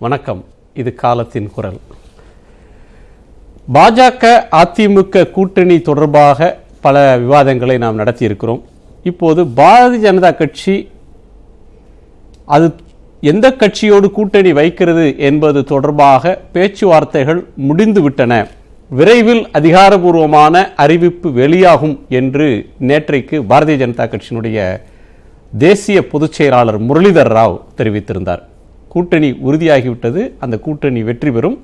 வணக்கம். இது காலத்தின் குரல். பாஜக அதிமுக கூட்டணி தொடர்பாக பல விவாதங்களை நாம் நடத்தியிருக்கிறோம். இப்போது பாரதிய ஜனதா கட்சி அது எந்த கட்சியோடு கூட்டணி வைக்கிறது என்பது தொடர்பாக பேச்சுவார்த்தைகள் முடிந்துவிட்டன, விரைவில் அதிகாரபூர்வமான அறிவிப்பு வெளியாகும் என்று நேற்றைக்கு பாரதிய ஜனதா கட்சியினுடைய தேசிய பொதுச் செயலாளர் முரளிதர் ராவ் தெரிவித்திருந்தார். கூட்டணி உறுதியாகிவிட்டது, அந்த கூட்டணி வெற்றி பெறும்,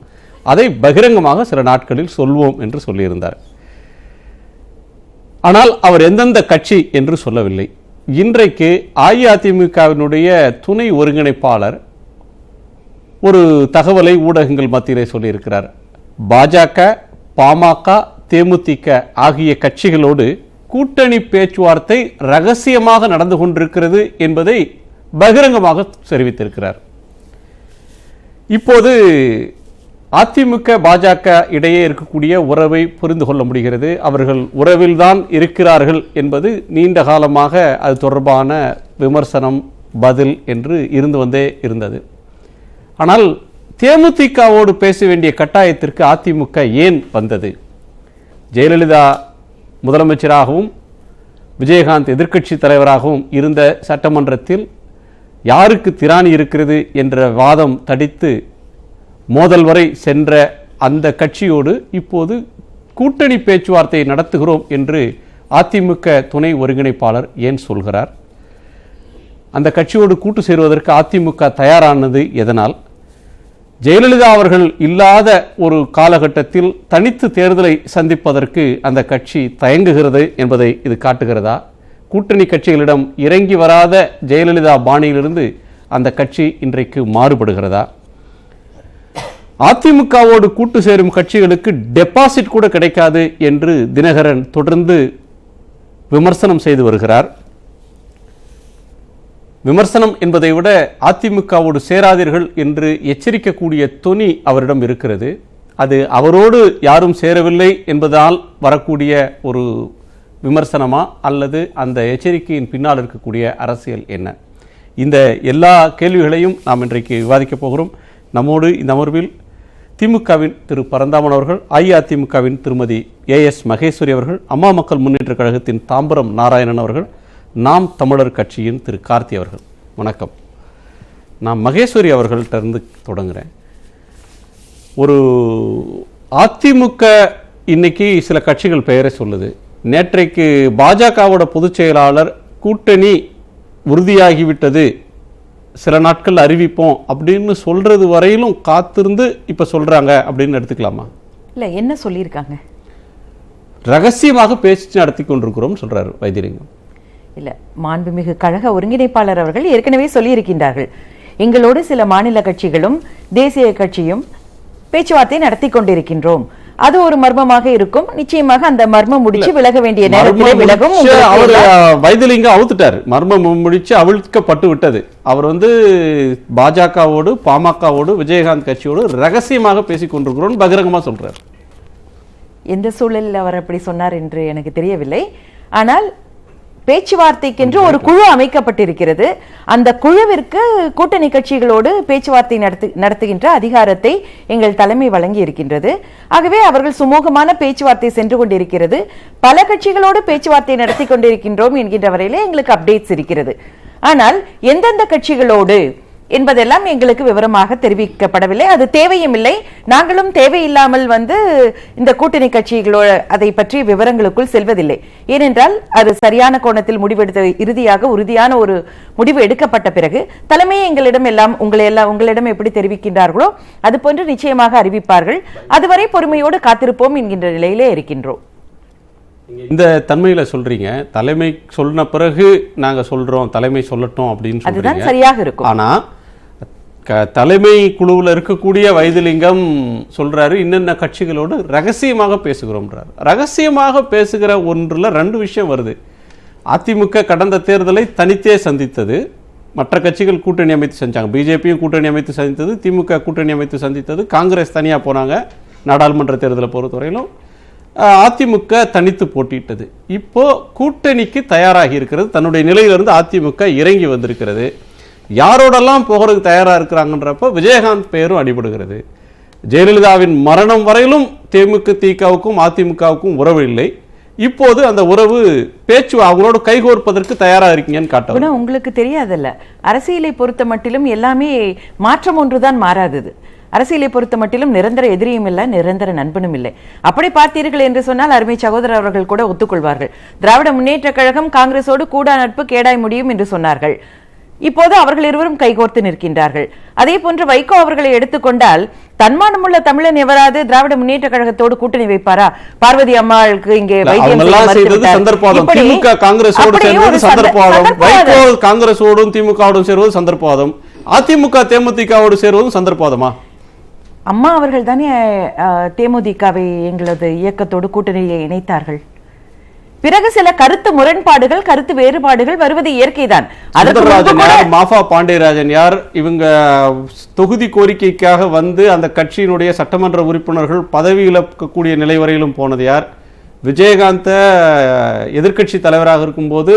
அதை பகிரங்கமாக சில நாட்களில் சொல்வோம் என்று சொல்லியிருந்தார். ஆனால் அவர் எந்தெந்த கட்சி என்று சொல்லவில்லை. இன்றைக்கு அஇஅதிமுகவினுடைய துணை ஒருங்கிணைப்பாளர் ஒரு தகவலை ஊடகங்கள் மத்தியிலே சொல்லியிருக்கிறார். பாஜக, பாமக, தேமுதிக ஆகிய கட்சிகளோடு கூட்டணி பேச்சுவார்த்தை ரகசியமாக நடந்து கொண்டிருக்கிறது என்பதை பகிரங்கமாக தெரிவித்திருக்கிறார். இப்போது அதிமுக பாஜக இடையே இருக்கக்கூடிய உறவை புரிந்து கொள்ள முடிகிறது. அவர்கள் உறவில்தான் இருக்கிறார்கள் என்பது நீண்ட காலமாக அது தொடர்பான விமர்சனம் பதில் என்று இருந்து வந்தே இருந்தது. ஆனால் தேமுதிகவோடு பேச வேண்டிய கட்டாயத்திற்கு அதிமுக ஏன் வந்தது? ஜெயலலிதா முதலமைச்சராகவும் விஜயகாந்த் எதிர்க்கட்சி தலைவராகவும் இருந்த சட்டமன்றத்தில் யாருக்கு திராணி இருக்கிறது என்ற வாதம் தடித்து மோதல் வரை சென்ற அந்த கட்சியோடு இப்போது கூட்டணி பேச்சுவார்த்தை நடத்துகிறோம் என்று அதிமுக துணை ஒருங்கிணைப்பாளர் ஏன் சொல்கிறார்? அந்த கட்சியோடு கூட்டு சேருவதற்கு அதிமுக தயாரானது எதனால்? ஜெயலலிதா அவர்கள் இல்லாத ஒரு காலகட்டத்தில் தனித்து தேர்தலை சந்திப்பதற்கு அந்த கட்சி தயங்குகிறது என்பதை இது காட்டுகிறதா? கூட்டணி கட்சிகளிடம் இறங்கி வராத ஜெயலலிதா பாணியிலிருந்து அந்த கட்சி இன்றைக்கு மாறுபடுகிறதா? அதிமுகவோடு கூட்டு சேரும் கட்சிகளுக்கு டெபாசிட் கூட கிடைக்காது என்று தினகரன் தொடர்ந்து விமர்சனம் செய்து வருகிறார். விமர்சனம் என்பதை விட அதிமுகவோடு சேராதீர்கள் என்று எச்சரிக்கக்கூடிய தொனி அவரிடம் இருக்கிறது. அது அவரோடு யாரும் சேரவில்லை என்பதால் வரக்கூடிய ஒரு விமர்சனமா அல்லது அந்த எச்சரிக்கையின் பின்னால் இருக்கக்கூடிய அரசியல் என்ன? இந்த எல்லா கேள்விகளையும் நாம் இன்றைக்கு விவாதிக்கப் போகிறோம். நம்மோடு இந்த அமர்வில் திமுகவின் திரு பரந்தாமன் அவர்கள், அஇஅதிமுகவின் திருமதி ஏஎஸ் மகேஸ்வரி அவர்கள், அம்மா மக்கள் முன்னேற்ற கழகத்தின் தாம்பரம் நாராயணன் அவர்கள், நாம் தமிழர் கட்சியின் திரு கார்த்தி அவர்கள். வணக்கம். நான் மகேஸ்வரி அவர்கள்ட்ட இருந்து தொடங்குறேன். ஒரு அதிமுக இன்னைக்கு சில கட்சிகள் பெயரை சொல்லுது. நேற்றைக்கு பாஜகவோட பொதுச் செயலாளர் கூட்டணி உறுதியாகிவிட்டது, சில நாட்கள் அறிவிப்போம் அப்படின்னு சொல்றது வரையிலும் காத்திருந்து இப்ப சொல்றாங்க அப்படின்னு எடுத்துக்கலாமா? இல்ல, என்ன சொல்லியிருக்காங்க? ரகசியமாக பேச்சு நடத்தி கொண்டிருக்கிறோம் சொல்றாரு வைத்திலிங்கம். இல்ல, மாண்புமிகு கழக ஒருங்கிணைப்பாளர் அவர்கள் ஏற்கனவே சொல்லியிருக்கின்றார்கள், எங்களோடு சில மாநில கட்சிகளும் தேசிய கட்சியும் பேச்சுவார்த்தை நடத்தி கொண்டிருக்கின்றோம். அது ஒரு மர்மமாக இருக்கும். நிச்சயமாக அந்த மர்மம் முடிச்சு விலக வேண்டிய நேரத்திலே விலகும். அவர் வைத்திலிங்கம் அவுத்துட்டார். மர்மம் முடிச்சு அவிழ்க்கப்பட்டு விட்டது. அவர் பாஜகவோடு பாமகவோடு விஜயகாந்த் கட்சியோடு ரகசியமாக பேசிக் கொண்டிருக்கிறோம் பகிரங்கமா சொல்றார். எந்த சூழலில் அவர் அப்படி சொன்னார் என்று எனக்கு தெரியவில்லை. ஆனால் பேச்சுவார்த்தைக்கென்று ஒரு குழு அமைக்கப்பட்டிருக்கிறது. அந்த குழுவிற்கு கூட்டணி கட்சிகளோடு பேச்சுவார்த்தை நடத்துகின்ற அதிகாரத்தை எங்கள் தலைமை வழங்கி இருக்கின்றது. ஆகவே அவர்கள் சுமூகமான பேச்சுவார்த்தை சென்று கொண்டிருக்கிறது. பல கட்சிகளோடு பேச்சுவார்த்தை நடத்தி கொண்டிருக்கின்றோம் என்கின்ற வரையிலே எங்களுக்கு அப்டேட்ஸ் இருக்கிறது. ஆனால் எந்தெந்த கட்சிகளோடு என்பதெல்லாம் எங்களுக்கு விவரமாக தெரிவிக்கப்படவில்லை. அது தேவையும் இல்லை. நாங்களும் தேவையில்லாமல் இந்த கூட்டணி கட்சிகளோடு அதை பற்றி விவரங்களுக்குள் செல்வதில்லை. ஏனென்றால் அது சரியான கோணத்தில் முடிவெடுத்த இறுதியாக உறுதியான ஒரு முடிவு எடுக்கப்பட்ட பிறகு தலைமையை எங்களிடம் உங்களிடம் எப்படி தெரிவிக்கின்றார்களோ அது போன்று நிச்சயமாக அறிவிப்பார்கள். அதுவரை பொறுமையோடு காத்திருப்போம் என்கின்ற நிலையிலே இருக்கின்றோம். இந்த தன்மையில சொல்றீங்க, தலைமை சொன்ன பிறகு நாங்க சொல்றோம், தலைமை சொல்லட்டும் அப்படின்னு சொல்றீங்க. அதுதான் சரியாக இருக்கும். ஆனா தலைமை குழுவில் இருக்கக்கூடிய வைத்திலிங்கம் சொல்றாரு, இன்னென்ன கட்சிகளோடு ரகசியமாக பேசுகிறோம்ன்றார். ரகசியமாக பேசுகிற ஒன்றுல ரெண்டு விஷயம் வருது. அதிமுக கடந்த தேர்தலை தனித்தே சந்தித்தது, மற்ற கட்சிகள் கூட்டணி அமைத்து செஞ்சாங்க. பிஜேபியும் கூட்டணி அமைத்து சந்தித்தது, திமுக கூட்டணி அமைத்து சந்தித்தது, காங்கிரஸ் தனியா போனாங்க. நாடாளுமன்ற தேர்தலை பொறுத்தவரையிலும் அதிமுக தனித்து போட்டியிட்டது. இப்போ கூட்டணிக்கு தயாராகி இருக்கிறது. தன்னுடைய நிலையிலிருந்து அதிமுக இறங்கி வந்திருக்கிறது. யாரோடெல்லாம் போகிறதுக்கு தயாரா இருக்கிறாங்கன்றப்ப விஜயகாந்த் பெயரும் அடிபடுகிறது. ஜெயலலிதாவின் மரணம் வரையிலும் தேமுதிகவுக்கும் அதிமுகவுக்கும் உறவு இல்லை. இப்போது அந்த உறவு பேச்சு அவங்களோட கைகோர்ப்பதற்கு தயாரா இருக்கீங்கன்னு காட்டுறது. உங்களுக்கு தெரியாதல்ல, அரசியலை பொறுத்த மட்டிலும் எல்லாமே மாற்றம் ஒன்றுதான் மாறாதது. அரசியலை பொறுத்த மட்டிலும் நிரந்தர எதிரியும் இல்லை, நிரந்தர நண்பனும் இல்லை. அப்படி பார்த்தீர்கள் என்று சொன்னால் அருமை சகோதரர் அவர்கள் கூட ஒத்துக்கொள்வார்கள். திராவிட முன்னேற்ற கழகம் காங்கிரஸோடு கூடா நட்பு கேடாய் முடியும் என்று சொன்னார்கள். இப்போது அவர்கள் இருவரும் கைகோர்த்து நிற்கின்றார்கள். அதே போன்று வைகோ அவர்களை எடுத்துக்கொண்டால் தன்மானமுள்ள தமிழன் எவராது திராவிட முன்னேற்ற கழகத்தோடு கூட்டணி வைப்பாரா? பார்வதி அம்மாளுக்கு இங்கே காங்கிரஸோடும் திமுகவோடும் சேருவது சந்தர்ப்பவாதம், அதிமுக தேமுதிகவோடு சேருவதும் சந்தர்ப்பவாதமா? அம்மா அவர்கள் தானே தேமுதிகவை எங்களது இயக்கத்தோடு கூட்டணியை இணைத்தார்கள். பிறகு சில கருத்து முரண்பாடுகள், கருத்து வேறுபாடுகள் வருவது இயற்கைதான். மாஃபா பாண்டியராஜன் யார்? இவங்க தொகுதி கோரிக்கைக்காக வந்து அந்த கட்சியினுடைய சட்டமன்ற உறுப்பினர்கள் பதவி இழக்கக்கூடிய நிலை வரையிலும் போனது யார்? விஜயகாந்த எதிர்கட்சி தலைவராக இருக்கும்போது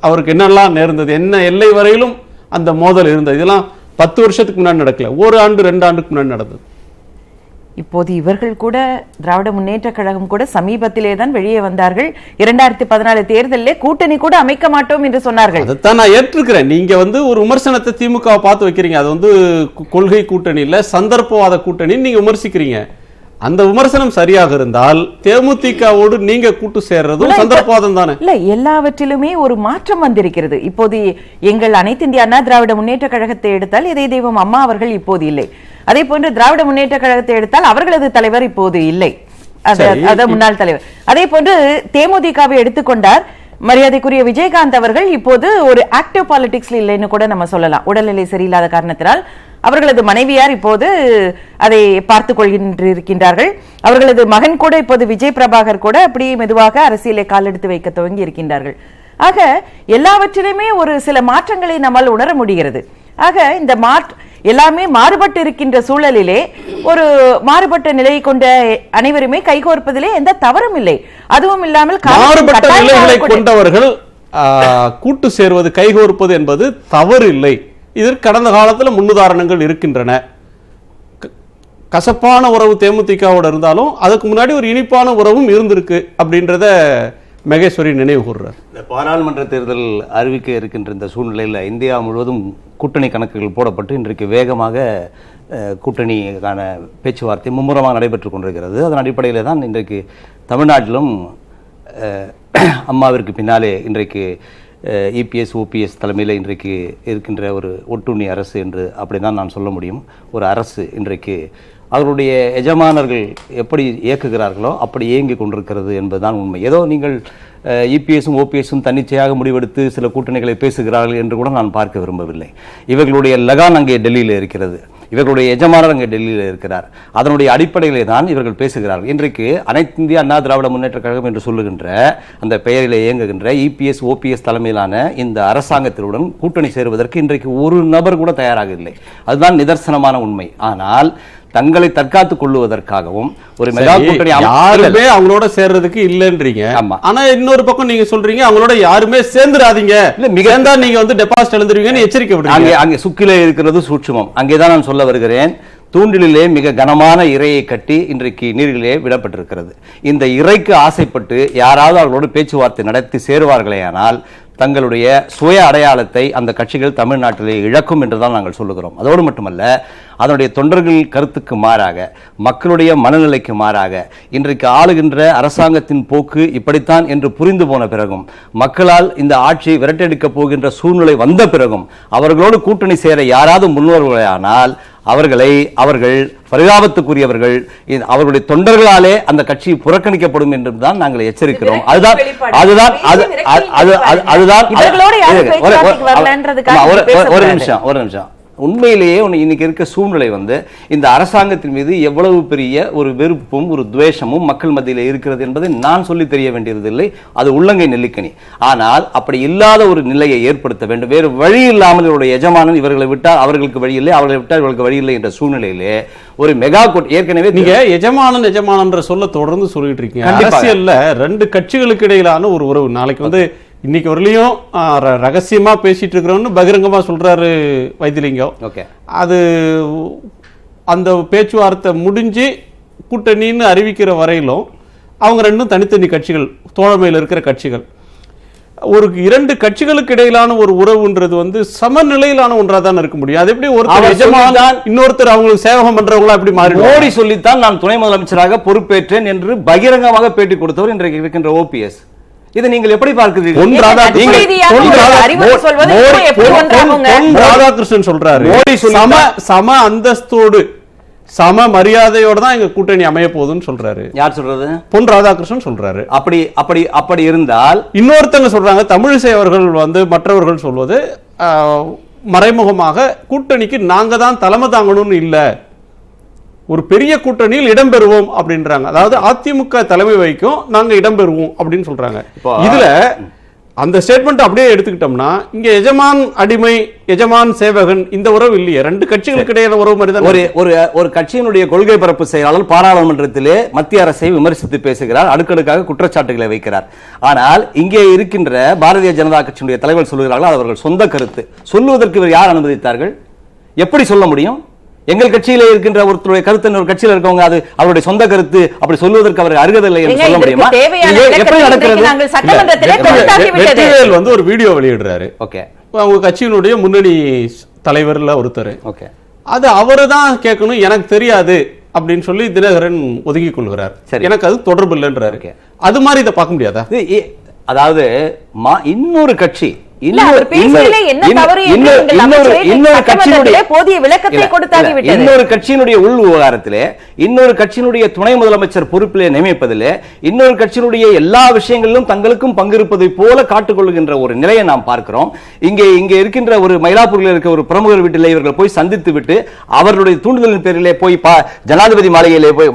அவருக்கு என்னெல்லாம் நேர்ந்தது, என்ன எல்லை வரையிலும் அந்த மோதல் இருந்தது. இதெல்லாம் 10 வருஷத்துக்கு முன்னாடி நடக்கல, 1 ஆண்டு 2 ஆண்டுக்கு முன்னாடி நடந்தது. இப்போது இவர்கள் கூட திராவிட முன்னேற்ற கழகம் கூட சமீபத்திலே தான் வெளியே வந்தார்கள். 2014 தேர்தலிலே கூட்டணி கூட அமைக்க மாட்டோம் என்று சொன்னார்கள். அதைத்தான் நான் ஏற்றுக்கிறேன். நீங்க வந்து ஒரு விமர்சனத்தை திமுக பார்த்து வைக்கிறீங்க. அது வந்து கொள்கை கூட்டணி இல்ல, சந்தர்ப்பவாத கூட்டணி நீங்க விமர்சிக்கிறீங்க. அந்த விமர்சனம் சரியாக இருந்தால் தேமுதிகவோடு நீங்க கூட்டு சேர்றதும் சந்தர்ப்பவாதம் தானே? இல்ல, எல்லாவற்றிலுமே ஒரு மாற்றம் வந்திருக்கிறது. இப்போது எங்கள் அனைத்து இந்திய அண்ணா திராவிட முன்னேற்ற கழகத்தை எடுத்தால் இதய தெய்வம் அம்மா அவர்கள் இப்போது இல்லை. அதே போன்று திராவிட முன்னேற்ற கழகத்தை எடுத்தால் அவர்களது தலைவர் இப்போது இல்லை, முன்னாள் தலைவர். அதே போன்று தேமுதிகவை எடுத்துக்கொண்டார் மரியாதைக்குரிய விஜயகாந்த் அவர்கள் இப்போது ஒரு ஆக்டிவ் பாலிடிக்ஸ்ல இல்லைன்னு கூட நம்ம சொல்லலாம். உடல்நிலை சரியில்லாத காரணத்தினால் அவர்களது மனைவியார் இப்போது அதை பார்த்துக் கொள்கின்றார்கள். அவர்களது மகன் கூட இப்போது விஜய் பிரபாகர் கூட அப்படியே மெதுவாக அரசியலை காலெடுத்து வைக்க துவங்கி இருக்கின்றார்கள். ஆக எல்லாவற்றிலுமே ஒரு சில மாற்றங்களை நம்மால் உணர முடிகிறது. ஆக இந்த எல்லாமே மாறுபட்டு இருக்கின்ற சூழலிலே ஒரு மாறுபட்ட நிலையை கொண்ட அனைவருமே கைகோர்ப்பதிலே எந்த தவறும் இல்லை. அதுவும் இல்லாமல் மாறுபட்ட நிலைகளை கொண்டவர்கள் கூட்டு சேர்வது, கைகோர்ப்பது என்பது தவறு இல்லை. இதற்கு கடந்த காலத்தில் முன்னுதாரணங்கள் இருக்கின்றன. கசப்பான உறவு தேமுதிகவோட இருந்தாலும் அதுக்கு முன்னாடி ஒரு இனிப்பான உறவும் இருந்திருக்கு அப்படின்றத மகேஸ்வரி நினைவு கூறுறார். இந்த பாராளுமன்ற தேர்தல் அறிவிக்க இருக்கின்ற இந்த சூழ்நிலையில் இந்தியா முழுவதும் கூட்டணி கணக்குகள் போடப்பட்டு இன்றைக்கு வேகமாக கூட்டணிக்கான பேச்சுவார்த்தை மும்முரமாக நடைபெற்றுக் கொண்டிருக்கிறது. அதன் அடிப்படையில் தான் இன்றைக்கு தமிழ்நாட்டிலும் அம்மாவிற்கு பின்னாலே இன்றைக்கு இபிஎஸ் ஓபிஎஸ் தலைமையில் இன்றைக்கு இருக்கின்ற ஒரு ஒட்டுண்ணி அரசு என்று அப்படி தான் நான் சொல்ல முடியும். ஒரு அரசு இன்றைக்கு அவர்களுடைய எஜமானர்கள் எப்படி இயக்குகிறார்களோ அப்படி இயங்கி கொண்டிருக்கிறது என்பதுதான் உண்மை. ஏதோ நீங்கள் இபிஎஸும் ஓபிஎஸும் தன்னிச்சையாக முடிவெடுத்து சில கூட்டணிகளை பேசுகிறார்கள் என்று கூட நான் பார்க்க விரும்பவில்லை. இவர்களுடைய லகான் அங்கே டெல்லியில் இருக்கிறது, இவர்களுடைய எஜமானர் அங்கே டெல்லியில் இருக்கிறார். அதனுடைய அடிப்படையிலே தான் இவர்கள் பேசுகிறார்கள். இன்றைக்கு அனைத்து இந்திய அண்ணா திராவிட முன்னேற்ற கழகம் என்று சொல்லுகின்ற அந்த பெயரில் இயங்குகின்ற இபிஎஸ் ஓபிஎஸ் தலைமையிலான இந்த அரசாங்கத்தினுடன் கூட்டணி சேருவதற்கு இன்றைக்கு ஒரு நபர் கூட தயாராக இல்லை. அதுதான் நிதர்சனமான உண்மை. ஆனால் தங்களை தற்காத்துக் கொள்வதற்காகவும் ஒரு மெகா கூட்டணி யாருமே அவங்களோட சேர்றதுக்கு இல்லன்றீங்க. ஆனா இன்னொரு பக்கம் நீங்க சொல்றீங்க அவங்களோட யாருமே சேர்ந்துடாதீங்க, சேர்ந்தா நீங்க வந்து டெபாசிட் எழுந்துருவீங்கன்னு எச்சரிக்கை விடுறீங்க. அங்கே சுக்கிலே இருக்கிறது சூட்சுமம். அங்கேதான் நான் சொல்ல வருகிறேன். தூண்டிலே மிக கனமான இறையை கட்டி இன்றைக்கு நீரிலே விடப்பட்டிருக்கிறது. இந்த இறைக்கு ஆசைப்பட்டு யாராவது அவர்களோடு பேச்சுவார்த்தை நடத்தி சேருவார்களேயானால் தங்களுடைய சுய அடையாளத்தை அந்த கட்சிகள் தமிழ்நாட்டிலே இழக்கும் என்றுதான் நாங்கள் சொல்லுகிறோம். அதோடு மட்டுமல்ல, அதனுடைய தொண்டர்கள் கருத்துக்கு மாறாக, மக்களுடைய மனநிலைக்கு மாறாக இன்றைக்கு ஆளுகின்ற அரசாங்கத்தின் போக்கு இப்படித்தான் என்று புரிந்து போன பிறகும், மக்களால் இந்த ஆட்சியை விரட்டெடுக்கப் போகின்ற சூழ்நிலை வந்த பிறகும் அவர்களோடு கூட்டணி சேர யாராவது முன்வர்களானால் அவர்கள் பரிதாபத்துக்குரியவர்கள், அவர்களுடைய தொண்டர்களாலே அந்த கட்சி புறக்கணிக்கப்படும் என்றுதான் நாங்கள் எச்சரிக்கிறோம். ஒரு நிமிஷம். உண்மையிலேயே இன்னைக்கு இருக்க சூழ்நிலை வந்து இந்த அரசாங்கத்தின் மீது எவ்வளவு பெரிய ஒரு வெறுப்பும் ஒரு துவேஷமும் மக்கள் மத்தியில் இருக்கிறது என்பதை நான் சொல்லி தெரிய வேண்டியதில்லை. அது உள்ளங்கை நெல்லிக்கனி. ஆனால் அப்படி இல்லாத ஒரு நிலையை ஏற்படுத்த வேண்டும். வேறு வழி இல்லாமல் இவருடைய எஜமானன் இவர்களை விட்டால் அவர்களுக்கு வழி இல்லை, அவர்களை விட்டால் இவர்களுக்கு வழி இல்லை என்ற சூழ்நிலையிலே ஒரு மெகா கூட்டணி ஏற்கனவே நீங்க எஜமானன்ற சொல்ல தொடர்ந்து சொல்லிட்டு இருக்கீங்க. அரசியல்ல 2 கட்சிகளுக்கு இடையிலான ஒரு உறவு. நாளைக்கு வந்து இன்னைக்கு வரலையும் ரகசியமா பேசிட்டு இருக்கிறோம்னு பகிரங்கமா சொல்றாரு வைத்திலிங்கம். ஓகே, அது அந்த பேச்சுவார்த்தை முடிஞ்சு கூட்டணின்னு அறிவிக்கிற வரையிலும் அவங்க ரெண்டும் தனித்தனி கட்சிகள், தோழமையில் இருக்கிற கட்சிகள். ஒரு இரண்டு கட்சிகளுக்கு இடையிலான ஒரு உறவுன்றது வந்து சமநிலையிலான ஒன்றா தான் இருக்க முடியும். அது எப்படி ஒருத்தர் எஜமான் இன்னொருத்தர் அவங்களுக்கு சேவகம் பண்றவங்களா எப்படி மாறி? மோடி சொல்லித்தான் நான் துணை முதலமைச்சராக பொறுப்பேற்றேன் என்று பகிரங்கமாக பேட்டி கொடுத்தவர் இன்றைக்கு இருக்கின்ற ஓபிஎஸ். இதை நீங்கள் எப்படி பார்க்கிறீர்கள்? ராதாகிருஷ்ணன் சொல்றாரு, சம அந்தஸ்தோடு சம மரியாதையோட தான் எங்க கூட்டணி அமைய போகுதுன்னு சொல்றாரு. யார் சொல்றது? பொன் ராதாகிருஷ்ணன் சொல்றாரு. அப்படி இருந்தால் இன்னொருத்தங்க சொல்றாங்க, தமிழிசை அவர்கள் வந்து மற்றவர்கள் சொல்வது மறைமுகமாக கூட்டணிக்கு நாங்க தான் தலைமை தாங்கணும்னு இல்ல, ஒரு பெரிய கூட்டணியில் இடம்பெறுவோம் அப்படின்றாங்க. அதாவது அதிமுக தலைமை வைக்கும், நாங்க இடம்பெறுவோம் அப்படின்னு சொல்றாங்க. இதுல அந்த ஸ்டேட்மெண்ட் அப்படியே எடுத்துக்கிட்டோம்னா இங்க எஜமான் அடிமை, எஜமான் சேவகன் இந்த உறவு இல்லையே, ரெண்டு கட்சிகளுக்கு இடையில உறவு மாதிரி தான். ஒரு கட்சியினுடைய கொள்கை பரப்பு செயலாளர் பாராளுமன்றத்திலே மத்திய அரசை விமர்சித்து பேசுகிறார், அடுக்கடுக்காக குற்றச்சாட்டுகளை வைக்கிறார். ஆனால் இங்கே இருக்கின்ற பாரதிய ஜனதா கட்சியினுடைய தலைவர் சொல்கிறார்கள் அவர்கள் சொந்த கருத்து. சொல்லுவதற்கு இவர் யார் அனுமதித்தார்கள்? எப்படி சொல்ல முடியும்? எங்கள் கட்சியில இருக்கின்ற ஒருத்தருடைய கருத்து ஒரு கட்சியில இருக்கவங்க அது அவருடைய சொந்த கருத்து, அப்படி சொல்லுவதற்கு அவர் அருகதில்லை என்று சொல்ல முடியுமா? எப்படி நடக்கிறது? வெற்றிவேல் வந்து ஒரு வீடியோ வெளியிடுறாரு. ஓகே, அவங்க கட்சியினுடைய முன்னணி தலைவர்ல ஒருத்தர். ஓகே, அது அவரு தான் கேட்கணும், எனக்கு தெரியாது அப்படின்னு சொல்லி தினகரன் ஒதுக்கி கொள்கிறார். எனக்கு அது தொடர்பு இல்லைன்றாரு. அது மாதிரி இதை பார்க்க முடியாதா? அதாவது இன்னொரு கட்சி இன்னொரு கட்சியினுடைய உள் விவகாரத்திலே, இன்னொரு கட்சியினுடைய துணை முதலமைச்சர் பொறுப்பிலே நியமிப்பதிலே, இன்னொரு கட்சியினுடைய எல்லா விஷயங்களிலும் தங்களுக்கும் பங்கு இருப்பதை போல காட்டுக்கொள்கின்ற ஒரு நிலையை நாம் பார்க்கிறோம். இங்கே இருக்கின்ற ஒரு மயிலாப்பூரில் இருக்க ஒரு பிரமுகர் வீட்டிலே இவர்கள் போய் சந்தித்து விட்டு அவர்களுடைய தூண்டுதலின் பேரிலே போய் ஜனாதிபதி மாளிகையிலே போய்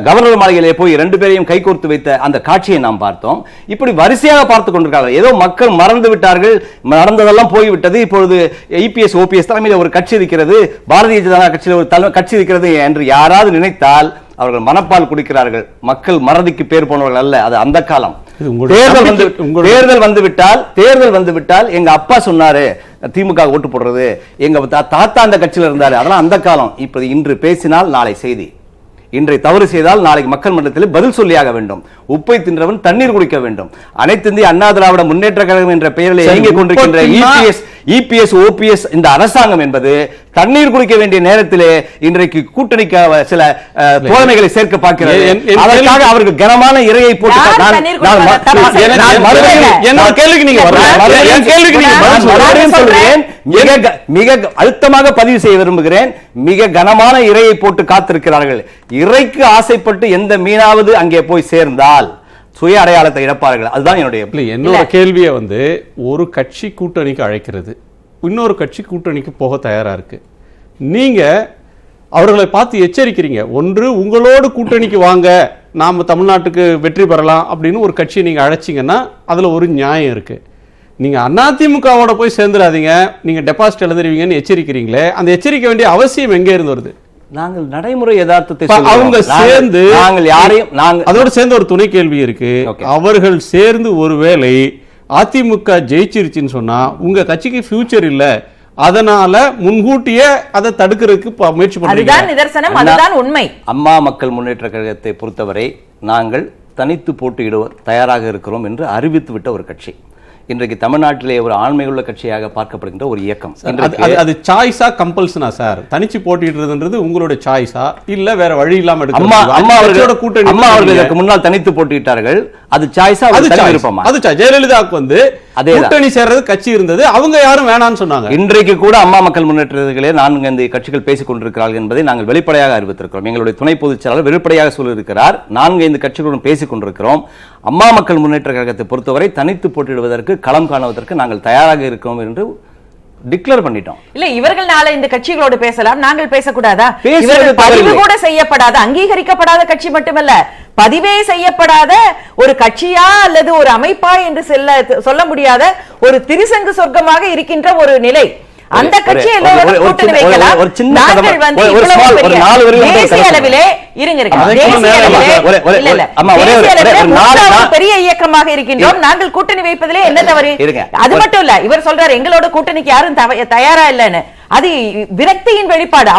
கவர்னர் மாளிகையிலே போய் ரெண்டு பேரையும் கைகோர்த்து வைத்த அந்த காட்சியை நாம் பார்த்தோம். இப்படி வரிசையாக பார்த்துக் கொண்டிருக்கிறார்கள். ஏதோ மக்கள் மறந்து விட்டார்கள், நடந்ததெல்லாம் போய்விட்டது, இப்பொழுது இபிஎஸ் ஓபிஎஸ் தலைமையில் ஒரு கட்சி இருக்கிறது, பாரதிய ஜனதா கட்சியில் ஒரு கட்சி இருக்கிறது என்று யாராவது நினைத்தால் அவர்கள் மனப்பால் குடிக்கிறார்கள். மக்கள் மறதிக்கு பேர் போனவர்கள் அல்ல, அது அந்த காலம். தேர்தல் வந்துவிட்டால் எங்க அப்பா சொன்னாரு திமுக ஓட்டு போடுறது, எங்க தாத்தா அந்த கட்சியில் இருந்தாரு, அதெல்லாம் அந்த காலம். இப்ப இன்று பேசினால் நாளை செய்தி, இன்றை தவறு செய்தால் நாளைக்கு மக்கள் மன்றத்தில் பதில் சொல்லியாக வேண்டும். உப்பை தின்றவன் தண்ணீர் குடிக்க வேண்டும். அனைத்து இந்திய அண்ணா திராவிட முன்னேற்ற கழகம் என்ற பெயரில் இயங்கிக் கொண்டிருக்கின்ற இபிஎஸ் ஓபிஎஸ் இந்த அரசாங்கம் என்பது தண்ணீர் குடிக்க வேண்டிய நேரத்திலே இன்றைக்கு கூட்டணிக்கு சில தோழமைகளை சேர்க்க பார்க்கிறது. அதற்காக அவர்கள் கனமான இரையை போட்டு மிக அழுத்தமாக பதிவு செய்ய விரும்புகிறேன். மிக கனமான இரையை போட்டு காத்திருக்கிறார்கள். இறைக்கு ஆசைப்பட்டு எந்த மீனாவது அங்கே போய் சேர்ந்தால் சுய அடையாளத்தை இழப்பார்கள். அதுதான் என்னோட கேள்வியை வந்து, ஒரு கட்சி கூட்டணிக்கு அழைக்கிறது, இன்னொரு கட்சி கூட்டணிக்கு போக தயாரா இருக்கு, நீங்க அவர்களை பார்த்து எச்சரிக்கிறீங்க. ஒன்று, உங்களோடு கூட்டணிக்கு வாங்க, நாம தமிழ்நாட்டுக்கு வெற்றி பெறலாம் அப்படின்னு ஒரு கட்சியை நீங்க அழைச்சிங்கன்னா அதுல ஒரு நியாயம் இருக்கு. நீங்க அதிமுகவோட போய் சேர்ந்துடாதீங்க, நீங்க டெபாசிட் எழுதுறீங்கன்னு எச்சரிக்கிறீங்களே, அந்த எச்சரிக்க வேண்டிய அவசியம் எங்க இருந்து வருது? நாங்கள் நடைமுறை யதார்த்தத்தை அவங்க சேர்ந்து நாங்கள் யாரையும் அதோட சேர்ந்து ஒரு துணை கேள்வி இருக்கு. அவர்கள் சேர்ந்து ஒருவேளை அதிமுக ஜெயிச்சிருச்சுன்னு சொன்னா உங்க கட்சிக்கு ஃபியூச்சர் இல்ல, அதனால முன்கூட்டியே அதை தடுக்கிறதுக்கு முயற்சி பண்றீங்க. உண்மை. அம்மா மக்கள் முன்னேற்ற கழகத்தை பொறுத்தவரை நாங்கள் தனித்து போட்டியிட தயாராக இருக்கிறோம் என்று அறிவித்து விட்ட ஒரு கட்சி. இன்றைக்கு தமிழ்நாட்டிலே ஒரு ஆண்மையுள்ள கட்சியாக பார்க்கப்படுகின்ற ஒரு இயக்கம். அது சாய்ஸா கம்பல்சனா சார்? தனிச்சு போட்டியிடுறதுன்றது உங்களுடைய சாய்ஸா இல்ல வேற வழி இல்லாம அம்மா அவர்கள் இதற்கு முன்னால் தனித்து போட்டியிட்டார்கள், அது சாய்ஸா? அது விருப்பமா? அது ஜெயலலிதாவுக்கு வந்து கூட்டணி சேர்றது கட்சி இருந்தது, அவங்க யாரும் வேணாம்னு சொன்னாங்க. இன்றைக்கு கூட அம்மா மக்கள் முன்னேற்றத்திலே 4 கட்சிகள் பேசிக் கொண்டிருக்கிறார்கள் என்பதை நாங்கள் வெளிப்படையாக அறிவித்திருக்கிறோம். எங்களுடைய துணை பொதுச் செயலாளர் வெளிப்படையாக சொல்லியிருக்கிறார், 4-5 கட்சிகளுடன் பேசிக் கொண்டிருக்கிறோம். அம்மா மக்கள் முன்னேற்ற கழகத்தை பொறுத்தவரை தனித்து போட்டியிடுவதற்கு, களம் காணுவதற்கு நாங்கள் தயாராக இருக்கிறோம் என்று டிக்ளேர் பண்ணிட்டோம். இல்ல, இவர்கள் நாளை இந்த கட்சிகளோடு பேசலாம், நாங்கள் பேசக்கூடாதா? பதிவு கூட செய்யப்படாத, அங்கீகரிக்கப்படாத கட்சி மட்டுமல்ல, பதிவே செய்யப்படாத ஒரு கட்சியா அல்லது ஒரு அமைப்பா என்று சொல்ல முடியாத ஒரு திரிசங்கு சொர்க்கமாக இருக்கின்ற ஒரு நிலை. அந்த கட்சி எல்லோரும் கூட்டணி வைக்கலாம். நாங்கள் வந்து இவ்வளவு பெரிய தேசிய அளவிலே பெரிய இயக்கமாக இருக்கின்றோம். நாங்கள் கூட்டணி வைப்பதிலே என்ன தவறு? அது மட்டும் இல்ல, இவர் சொல்றாரு எங்களோட கூட்டணிக்கு யாரும் தயாரா இல்லன்னு. அது விரக்தியின் வெளிப்பாடு.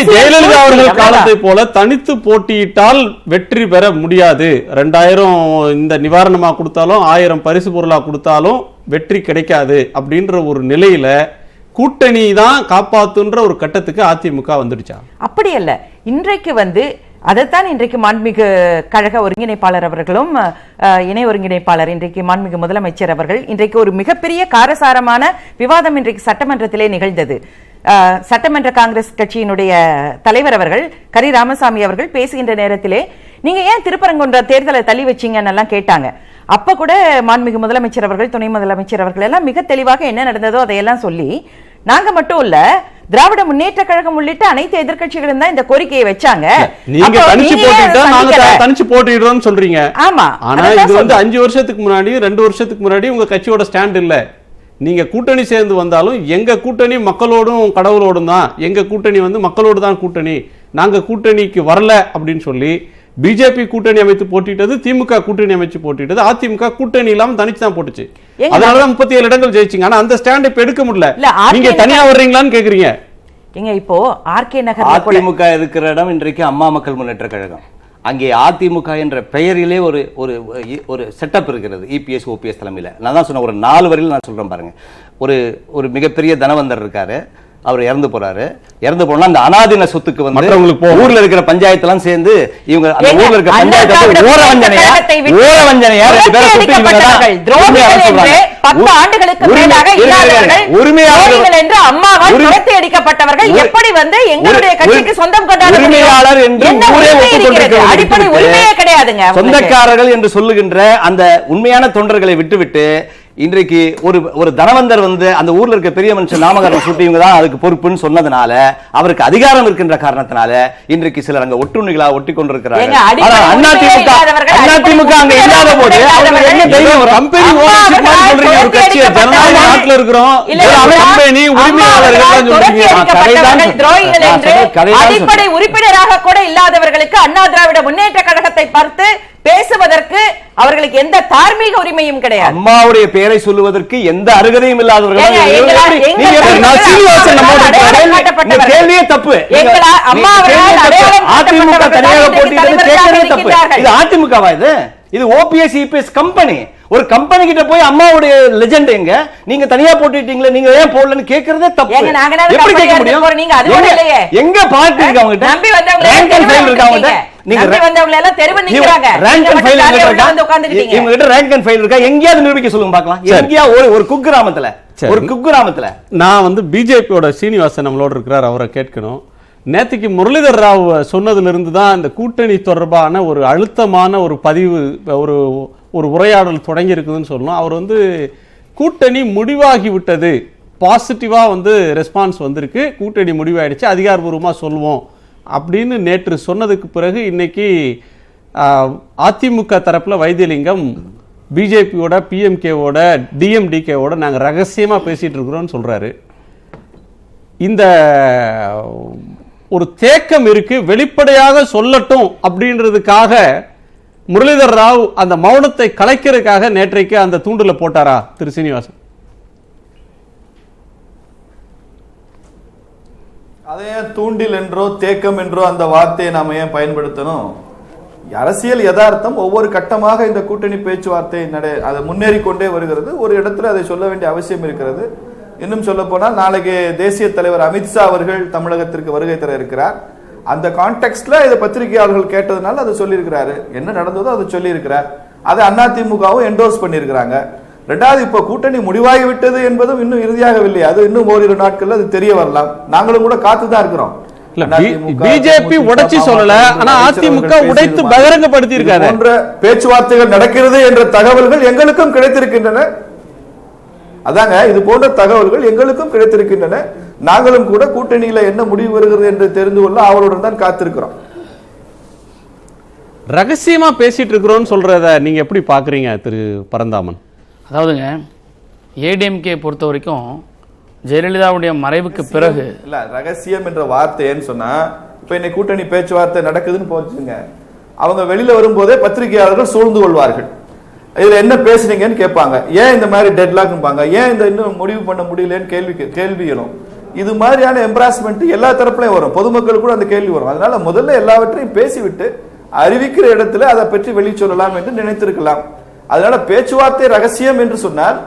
ஜெயலலிதா அவர்கள் காலத்தை போல தனித்து போட்டியிட்டால் வெற்றி பெற முடியாது. 2000 இந்த நிவாரணமா கொடுத்தாலும் 1000 பரிசு பொருளா கொடுத்தாலும் வெற்றி கிடைக்காது அப்படின்ற ஒரு நிலையில கூட்டணி தான் காப்பாத்துன்ற ஒரு கட்டத்துக்கு அதிமுக வந்துடுச்சா? அப்படி அல்ல. இன்றைக்கு வந்து அதைத்தான் இன்றைக்கு மாண்புமிகு கழக ஒருங்கிணைப்பாளர் அவர்களும் இணை ஒருங்கிணைப்பாளர் இன்றைக்கு மாண்புமிகு முதலமைச்சர் அவர்கள் இன்றைக்கு ஒரு மிகப்பெரிய காரசாரமான விவாதம் இன்றைக்கு சட்டமன்றத்திலே நிகழ்ந்தது. சட்டமன்ற காங்கிரஸ் கட்சியினுடைய தலைவர் அவர்கள் கரி ராமசாமி அவர்கள் பேசுகின்ற நேரத்திலே நீங்க ஏன் திருப்பரங்குன்ற தேர்தலை தள்ளி வச்சீங்கன்னு எல்லாம் கேட்டாங்க. அப்ப கூட மாண்புமிகு முதலமைச்சர் அவர்கள் துணை முதலமைச்சர் அவர்கள் எல்லாம் மிக தெளிவாக என்ன நடந்ததோ அதையெல்லாம் சொல்லி, நாங்க மட்டும் இல்ல திராவிட முன்னேற்ற கழகம் உள்ளிட்ட அனைத்து எதிர்க்கட்சிகளும் தான் இந்த கோரிக்கையை வச்சாங்க. நீங்க தனிச்சு போட்டுட்டா நாங்க தனிச்சு போட்டுடுறோம்னு சொல்றீங்க. ஆமா, ஆனா இது வந்து 5 வருஷத்துக்கு முன்னாடி 2 வருஷத்துக்கு முன்னாடி உங்க கட்சியோட ஸ்டாண்ட் இல்ல. நீங்க கூட்டணி சேர்ந்து வந்தாலும் எங்க கூட்டணி மக்களோடும் கடவுளோடும் தான், எங்க கூட்டணி வந்து மக்களோடு தான் கூட்டணி, நாங்க கூட்டணிக்கு வரல அப்படின்னு சொல்லி பிஜேபி கூட்டணி அமைத்து போட்டிட்டது, திமுக கூட்டணி அமைச்சு போட்டிட்டது, அதிமுக கூட்டணி இல்லாம தனிச்சு தான் போட்டுச்சு. அதனாலதான் 37 இடங்கள் ஜெயிச்சிங்க. ஆனா அந்த ஸ்டாண்ட் இப்ப எடுக்க முடியல. நீங்க தனியா வர்றீங்களான்னு கேக்குறீங்க. இப்போ ஆர்கே நகர் அதிமுக இருக்கிற இடம் இன்றைக்கு அம்மா மக்கள் முன்னேற்ற கழகம். அங்கே அதிமுக என்ற பெயரிலே ஒரு ஒரு செட்டப் இருக்கிறது இபிஎஸ் ஓபிஎஸ் தலைமையில. நான் தான் சொன்ன ஒரு 4 வரையில் நான் சொல்றேன் பாருங்க. ஒரு மிகப்பெரிய தனவந்தர் இருக்காரு, அவர் இறந்து போறாரு. இறந்து போனா அந்த அனாதின சொத்துக்கு வந்து ஊர்ல இருக்கிற பஞ்சாயத்து எல்லாம் சேர்ந்து இவங்க அந்த ஊர்ல இருக்கிற பஞ்சாயத்து ஊரவஞ்சனையா சொந்தக்காரர்கள் என்று சொல்லுகின்ற அந்த உண்மையான தொண்டர்களை விட்டுவிட்டு இன்றைக்கு ஒரு தனவந்தர் வந்து அந்த ஊர்ல இருக்க பெரிய மனுஷன் நாமகரணம் சூட்டி இவங்க தான் அதுக்கு பொறுப்புன்னு சொன்னதுனால, அவருக்கு அதிகாரம் இருக்கின்ற காரணத்தினால இன்றைக்கு சிலர் அங்க ஒட்டுண்ணிகளா ஒட்டி கொண்டிருக்கிறாங்க. அதிமுக அங்க இல்லாத போது என்ன தைரியம்? கம்பெனி ஒரு கட்சி ஜனநாயக நாட்டில் இருக்கிறோம், கம்பெனி அடிப்படை உறுப்பினராக கூட இல்லாதவர்களுக்கு அண்ணா திராவிட முன்னேற்ற கழகத்தை பார்த்து பேசுவதற்கு அவர்களுக்கு எந்த தார்மீக உரிமையும் கிடையாது. அம்மாவுடைய பெயரை சொல்லுவதற்கு எந்த அருகதையும் இல்லாதவர்கள் கேள்வியே தப்பு. அதிமுக தனியாக போட்டியிட்டது தப்பு. இது அதிமுகவா? இது ஓபிஎஸ் இபிஎஸ் கம்பெனி. ஒரு கம்பெனி கிட்ட போய் அம்மாவுடைய லெஜெண்ட் எங்க, நீங்க தனியா போட்டுட்டீங்களே, நீங்க ஏன் போடலன்னு கேக்குறதே தப்பு. எப்படி கேட்க முடியும்? எங்க பார்ட்டி இருக்கு அவங்க கிட்ட? ரேங்க் அண்ட் ஃபைல் இருக்கு அவங்க கிட்ட. நீங்க வந்தவங்க எல்லாம் தெருவு நிக்கறாங்க. ரேங்க் அண்ட் ஃபைல் வந்து உட்கார்ந்துட்டீங்க. இவங்க கிட்ட ரேங்க் அண்ட் ஃபைல் இருக்கா? எங்கயாவது நிரூபிக்க சொல்லுங்க பார்க்கலாம். எங்கயா ஒரு குக்கிராமத்துல நான் வந்து பிஜேபியோட சீனிவாசன் நம்மளோட இருக்கிறார், அவரை கேட்கணும். நேற்றுக்கு முரளிதர் ராவ் சொன்னதிலிருந்து தான் இந்த கூட்டணி தொடர்பான ஒரு அழுத்தமான ஒரு பதிவு, ஒரு உரையாடல் தொடங்கி இருக்குதுன்னு சொல்லணும். அவர் வந்து கூட்டணி முடிவாகி விட்டது, பாசிட்டிவா வந்து ரெஸ்பான்ஸ் வந்திருக்கு, கூட்டணி முடிவாயிடுச்சு, அதிகாரபூர்வமா சொல்லுவோம் அப்படின்னு நேற்று சொன்னதுக்கு பிறகு இன்னைக்கு அதிமுக தரப்புல வைத்தியலிங்கம் பிஜேபியோட பிஎம்கேவோட டிஎம்டிகேவோட நாங்கள் ரகசியமா பேசிட்டு இருக்கிறோம்னு சொல்றாரு. இந்த ஒரு தேக்கம் இருக்கு, வெளிப்படையாக சொல்லட்டும் அப்படின்றதுக்காக முரளிதர் ராவ் அந்த மௌனத்தை கலைக்கிறதுக்காக நேற்றைக்கு அந்த தூண்டுல போட்டாரா திரு சீனிவாசன்? அதே தூண்டில் என்றோ தேக்கம் என்றோ அந்த வார்த்தையை நாம ஏன் பயன்படுத்தணும்? அரசியல் யதார்த்தம் ஒவ்வொரு கட்டமாக இந்த கூட்டணி பேச்சுவார்த்தை அதை முன்னேறி கொண்டே வருகிறது. ஒரு இடத்துல அதை சொல்ல வேண்டிய அவசியம் இருக்கிறது. இன்னும் சொல்ல போனால் நாளைக்கு தேசிய தலைவர் அமித்ஷா அவர்கள் தமிழகத்திற்கு வருகை தர இருக்கிறார். அந்த கான்டெக்ட்ல இதை பத்திரிகையாளர்கள் கேட்டதுனால அதை சொல்லியிருக்கிறாரு. என்ன நடந்ததோ அதை சொல்லி இருக்கிறார். அதை அதிமுகவும் என்டோர்ஸ் பண்ணியிருக்கிறாங்க. ரெண்டாவது, இப்ப கூட்டணி முடிவாகி விட்டது என்பதும் இன்னும் இறுதியாகவில்லை. அது இன்னும் ஓரிரு நாட்கள்ல அது தெரிய வரலாம். நாங்களும் கூட காத்துதான் இருக்கிறோம். பிஜேபி உடைச்சு சொல்லல, ஆனா அதிமுக உடைத்து பகிரங்கப்படுத்தி இருக்காரு. போன்ற பேச்சுவார்த்தைகள் நடக்கிறது என்ற தகவல்கள் எங்களுக்கும் கிடைத்திருக்கின்றன. அதாங்க, இது போன்ற தகவல்கள் எங்களுக்கும் கிடைத்திருக்கின்றன. நாங்களும் கூட கூட்டணியில என்ன முடிவு வருகிறது என்று தெரிந்து கொள்ள அவருடன் தான் காத்திருக்கிறோம். ரகசியமா பேசிட்டு இருக்கிறோம் சொல்றத நீங்க எப்படி பாக்குறீங்க திரு பரந்தாமன்? அதாவதுங்க, ஏடிஎம்கே பொறுத்த வரைக்கும் ஜெயலலிதாவுடைய மறைவுக்கு பிறகு இல்ல ரகசியம் என்ற வார்த்தை ஏன்னு சொன்னா, இப்ப இன்னைக்கு கூட்டணி பேச்சுவார்த்தை நடக்குதுன்னு போச்சுங்க, அவங்க வெளியில வரும்போதே பத்திரிகையாளர்கள் சூழ்ந்து கொள்வார்கள். இதுல என்ன பேசுனீங்கன்னு கேட்பாங்க, ஏன் இந்த மாதிரி டெட்லாக்பாங்க, ஏன் இந்த இன்னும் முடிவு பண்ண முடியலன்னு கேள்வி எழும். இது மாதிரியான எம்பாரஸ்மெண்ட் எல்லா தரப்புலையும் வரும், பொதுமக்களுக்கு கூட அந்த கேள்வி வரும். அதனால முதல்ல எல்லாவற்றையும் பேசிவிட்டு அறிவிக்கிற இடத்துல அதை பற்றி வெளி சொல்லலாம் என்று நினைத்திருக்கலாம். அதனால பேச்சுவார்த்தை ரகசியம் என்று சொன்னால்